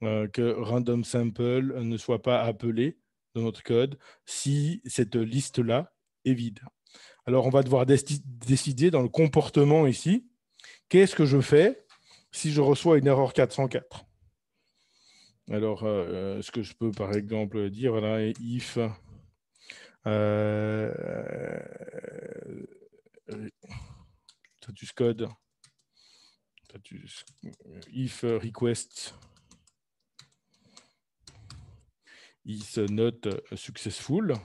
A: que random sample ne soit pas appelé dans notre code si cette liste-là est vide. Alors, on va devoir décider dans le comportement ici, qu'est-ce que je fais si je reçois une erreur 404 ? Alors, ce que je peux, par exemple, dire, voilà, if status code, if request is not successful,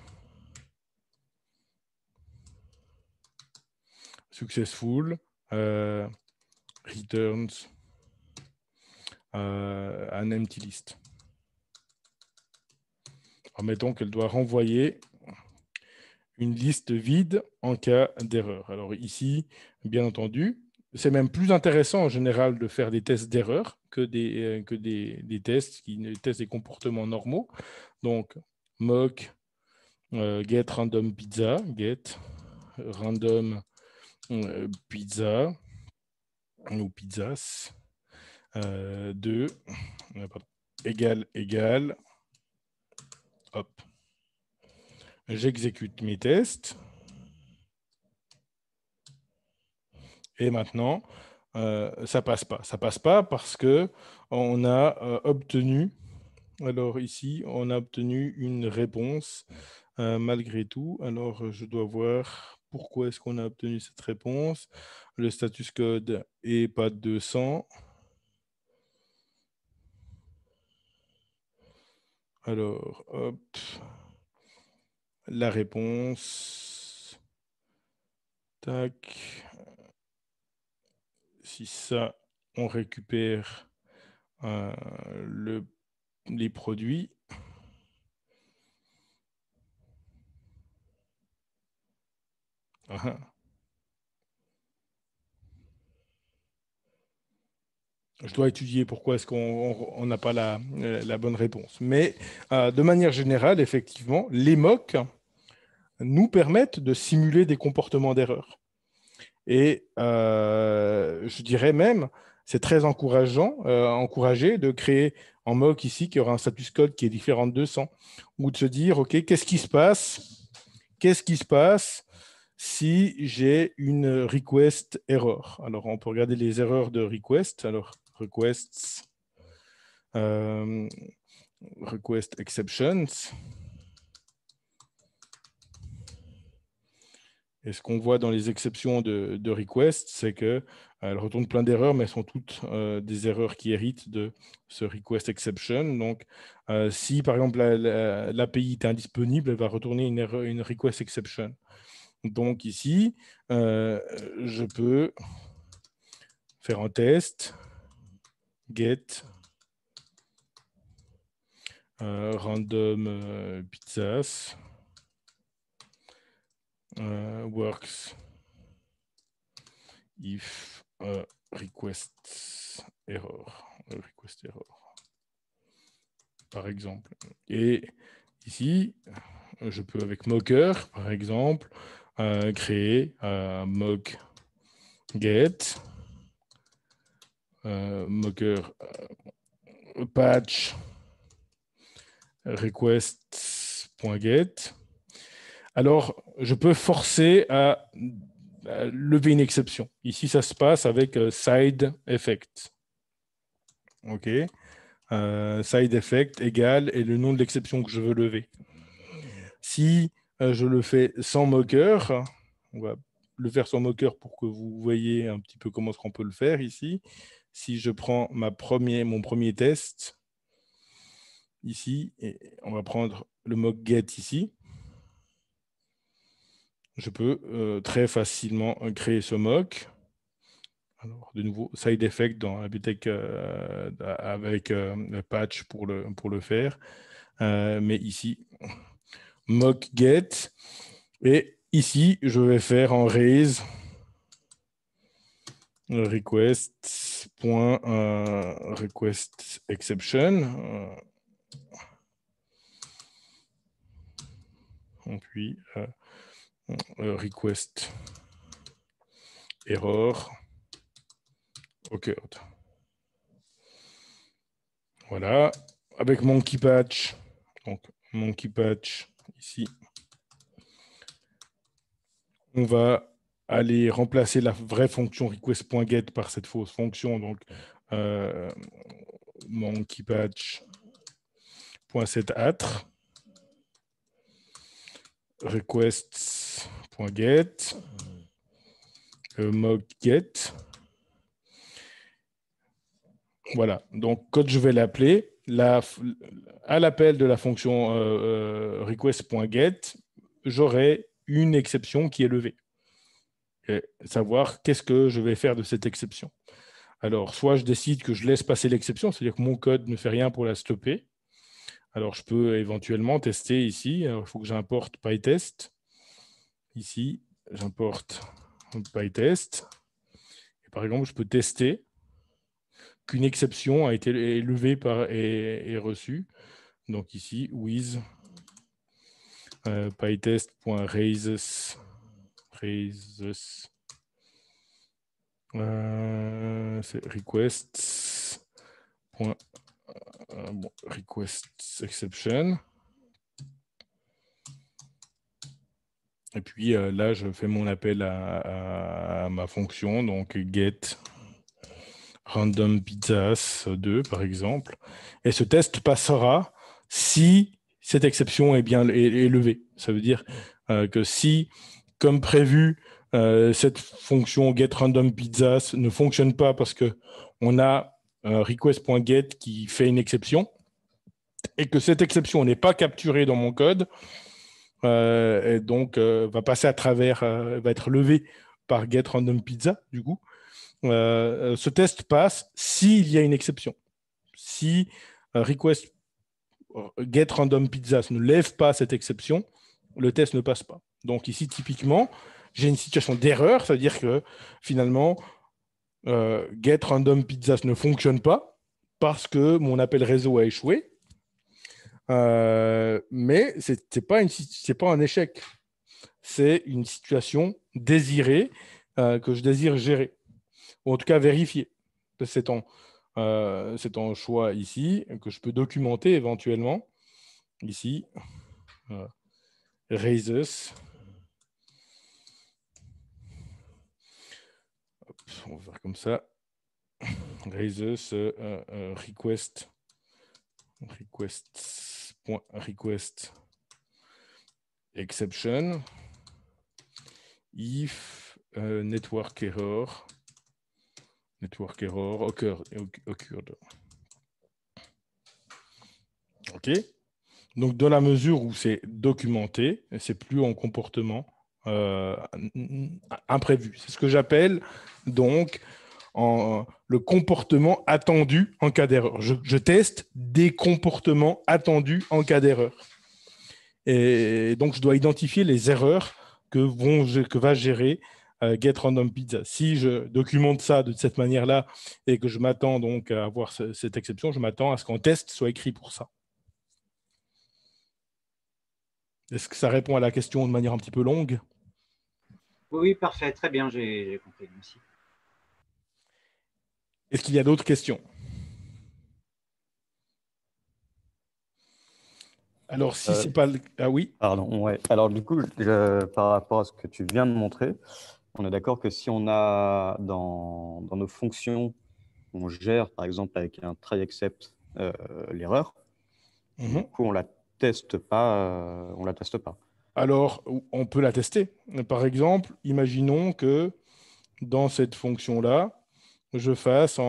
A: returns an empty list. Admettons qu'elle doit renvoyer une liste vide en cas d'erreur. Alors ici, bien entendu, c'est même plus intéressant en général de faire des tests d'erreur que des tests qui testent des comportements normaux. Donc, mock get random pizza, get random pizza ou pizzas 2 égale hop. J'exécute mes tests. Et maintenant, ça passe pas. Ça passe pas parce qu'on a obtenu, alors ici, on a obtenu une réponse malgré tout. Alors, je dois voir pourquoi est-ce qu'on a obtenu cette réponse. Le status code est pas 200. Alors, hop. La réponse. Tac. Si ça, on récupère les produits. Je dois étudier pourquoi est-ce qu'on n'a pas la bonne réponse. Mais de manière générale, effectivement, les mocks nous permettent de simuler des comportements d'erreur. Et je dirais même, c'est très encouragé de créer en mock ici qui aura un status code qui est différent de 200, ou de se dire, OK, qu'est-ce qui se passe si j'ai une request error? Alors, on peut regarder les erreurs de request. Alors, requests, request exceptions. Et ce qu'on voit dans les exceptions de request, c'est qu'elles retournent plein d'erreurs, mais elles sont toutes des erreurs qui héritent de ce request exception. Donc, si par exemple l'API est indisponible, elle va retourner une request exception. Donc ici, je peux faire un test, get random pizzas works if request error, par exemple. Et ici, je peux avec mocker, par exemple, créer mock get mocker patch request.get. Alors, je peux forcer à lever une exception. Ici, ça se passe avec side effect. OK. Side effect égale et le nom de l'exception que je veux lever. Si je le fais sans mocker, on va le faire sans mocker pour que vous voyez un petit peu comment est-ce qu'on peut le faire ici. Si je prends mon premier test ici, et on va prendre le mock get ici. je peux très facilement créer ce mock. Alors, de nouveau, side effect dans la bibliothèque avec le patch pour le faire. Mais ici, mock get. Et ici, je vais faire en raise request exception. Et puis request error occurred. Voilà, avec monkey patch. Donc monkey patch ici. On va aller remplacer la vraie fonction request.get par cette fausse fonction. Donc monkey patch.setAtr requests.get mock get. Voilà, donc quand je vais l'appeler, à l'appel de la fonction request.get, j'aurai une exception qui est levée. Et savoir qu'est-ce que je vais faire de cette exception. Alors, soit je décide que je laisse passer l'exception, c'est-à-dire que mon code ne fait rien pour la stopper. Alors, je peux éventuellement tester ici. Alors, il faut que j'importe PyTest. Ici, j'importe PyTest. Et par exemple, je peux tester qu'une exception a été levée et reçue. Donc ici, with pytest.raises c'est requests request exception. Et puis là, je fais mon appel à ma fonction, donc get random pizzas 2 par exemple. Et ce test passera si cette exception est bien levée. Ça veut dire que si, comme prévu, cette fonction getRandomPizzas ne fonctionne pas parce qu'on a request.get qui fait une exception et que cette exception n'est pas capturée dans mon code, et donc va passer à travers, va être levée par getRandomPizza, du coup. Ce test passe s'il y a une exception. Si request getRandomPizzas ne lève pas cette exception, le test ne passe pas. Donc ici, typiquement, j'ai une situation d'erreur, c'est-à-dire que finalement, getRandomPizzas ne fonctionne pas parce que mon appel réseau a échoué. Mais ce n'est pas un échec. C'est une situation désirée que je désire gérer, ou en tout cas vérifier. C'est en choix ici, que je peux documenter éventuellement. Ici, raises. Hop, on va faire comme ça. Raises request exception if network error occurred. OK. Donc, dans la mesure où c'est documenté, c'est plus en comportement imprévu. C'est ce que j'appelle donc le comportement attendu en cas d'erreur. Je teste des comportements attendus en cas d'erreur. Et donc, je dois identifier les erreurs que va gérer getRandomPizza. Si je documente ça de cette manière-là et que je m'attends donc à avoir cette exception, je m'attends à ce qu'en test soit écrit pour ça. Est-ce que ça répond à la question de manière un petit peu longue?
D: Oui, parfait, très bien, j'ai compris. Merci.
A: Est-ce qu'il y a d'autres questions? Alors, si c'est pas le... Ah oui?
E: Pardon, ouais. Alors, du coup, par rapport à ce que tu viens de montrer, on est d'accord que si on a dans nos fonctions, on gère, par exemple, avec un try except l'erreur, du coup, on la teste pas.
A: Alors, on peut la tester. Par exemple, imaginons que dans cette fonction-là, je fasse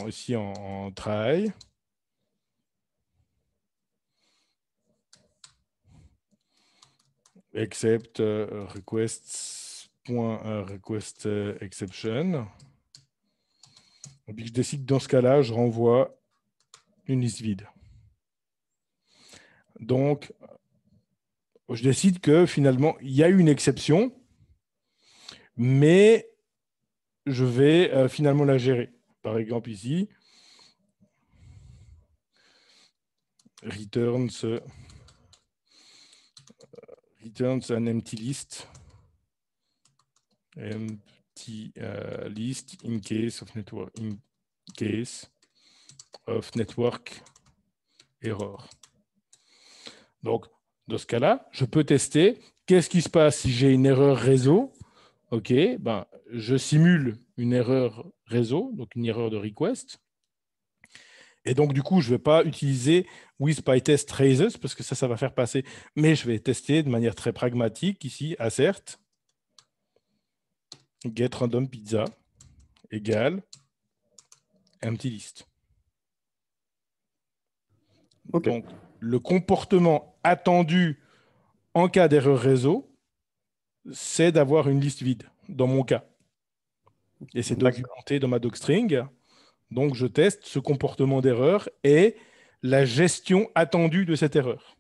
A: ici en try. except request exception. Et puis je décide que dans ce cas-là, je renvoie une liste vide. Donc, je décide que finalement, il y a une exception, mais je vais finalement la gérer. Par exemple, ici, returns an empty list. Empty list in case of network error. Donc, dans ce cas-là, je peux tester qu'est-ce qui se passe si j'ai une erreur réseau. OK, ben, je simule une erreur réseau, donc une erreur de request. Et donc, du coup, je ne vais pas utiliser with PyTest traces parce que ça va faire passer. Mais je vais tester de manière très pragmatique ici, assert get random pizza égale empty list.
E: Okay.
A: Donc, le comportement attendu en cas d'erreur réseau, c'est d'avoir une liste vide, dans mon cas. Et c'est documenté dans ma docstring. Donc, je teste ce comportement d'erreur et la gestion attendue de cette erreur.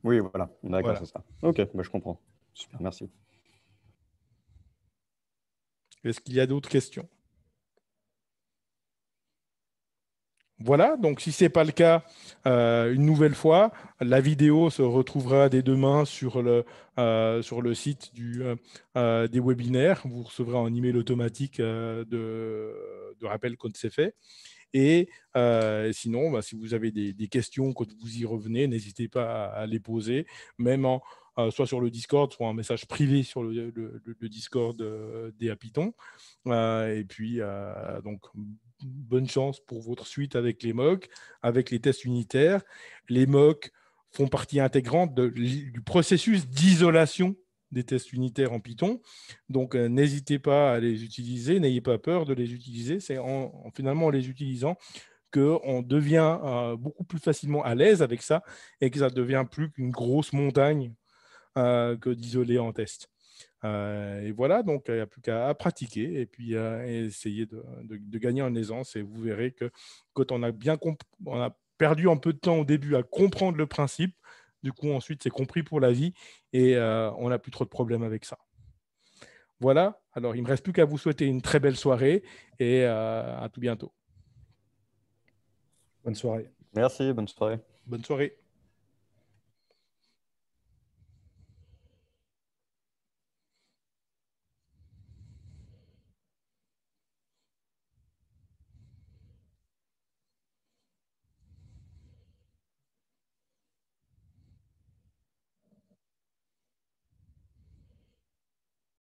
E: Oui, voilà. D'accord,
A: Voilà.
E: c'est ça. OK, bah, je comprends. Super, merci.
A: Est-ce qu'il y a d'autres questions? Voilà, donc si ce n'est pas le cas, une nouvelle fois, la vidéo se retrouvera dès demain sur le site des webinaires. Vous recevrez un email automatique de rappel quand c'est fait. Et sinon, bah, si vous avez des questions quand vous y revenez, n'hésitez pas à les poser, même soit sur le Discord, soit en message privé sur le Discord des Python. Et puis, donc, bonne chance pour votre suite avec les mocks, avec les tests unitaires. Les mocks font partie intégrante du processus d'isolation des tests unitaires en Python. Donc, n'hésitez pas à les utiliser, n'ayez pas peur de les utiliser. C'est finalement en les utilisant qu'on devient beaucoup plus facilement à l'aise avec ça et que ça ne devient plus qu'une grosse montagne que d'isoler en test. Et voilà, donc il n'y a plus qu'à pratiquer et puis essayer de gagner en aisance. Et vous verrez que quand on a on a perdu un peu de temps au début à comprendre le principe, du coup ensuite c'est compris pour la vie et on n'a plus trop de problèmes avec ça. Voilà, alors il ne me reste plus qu'à vous souhaiter une très belle soirée et à tout bientôt.
C: Bonne soirée.
E: Merci, bonne soirée.
A: Bonne soirée.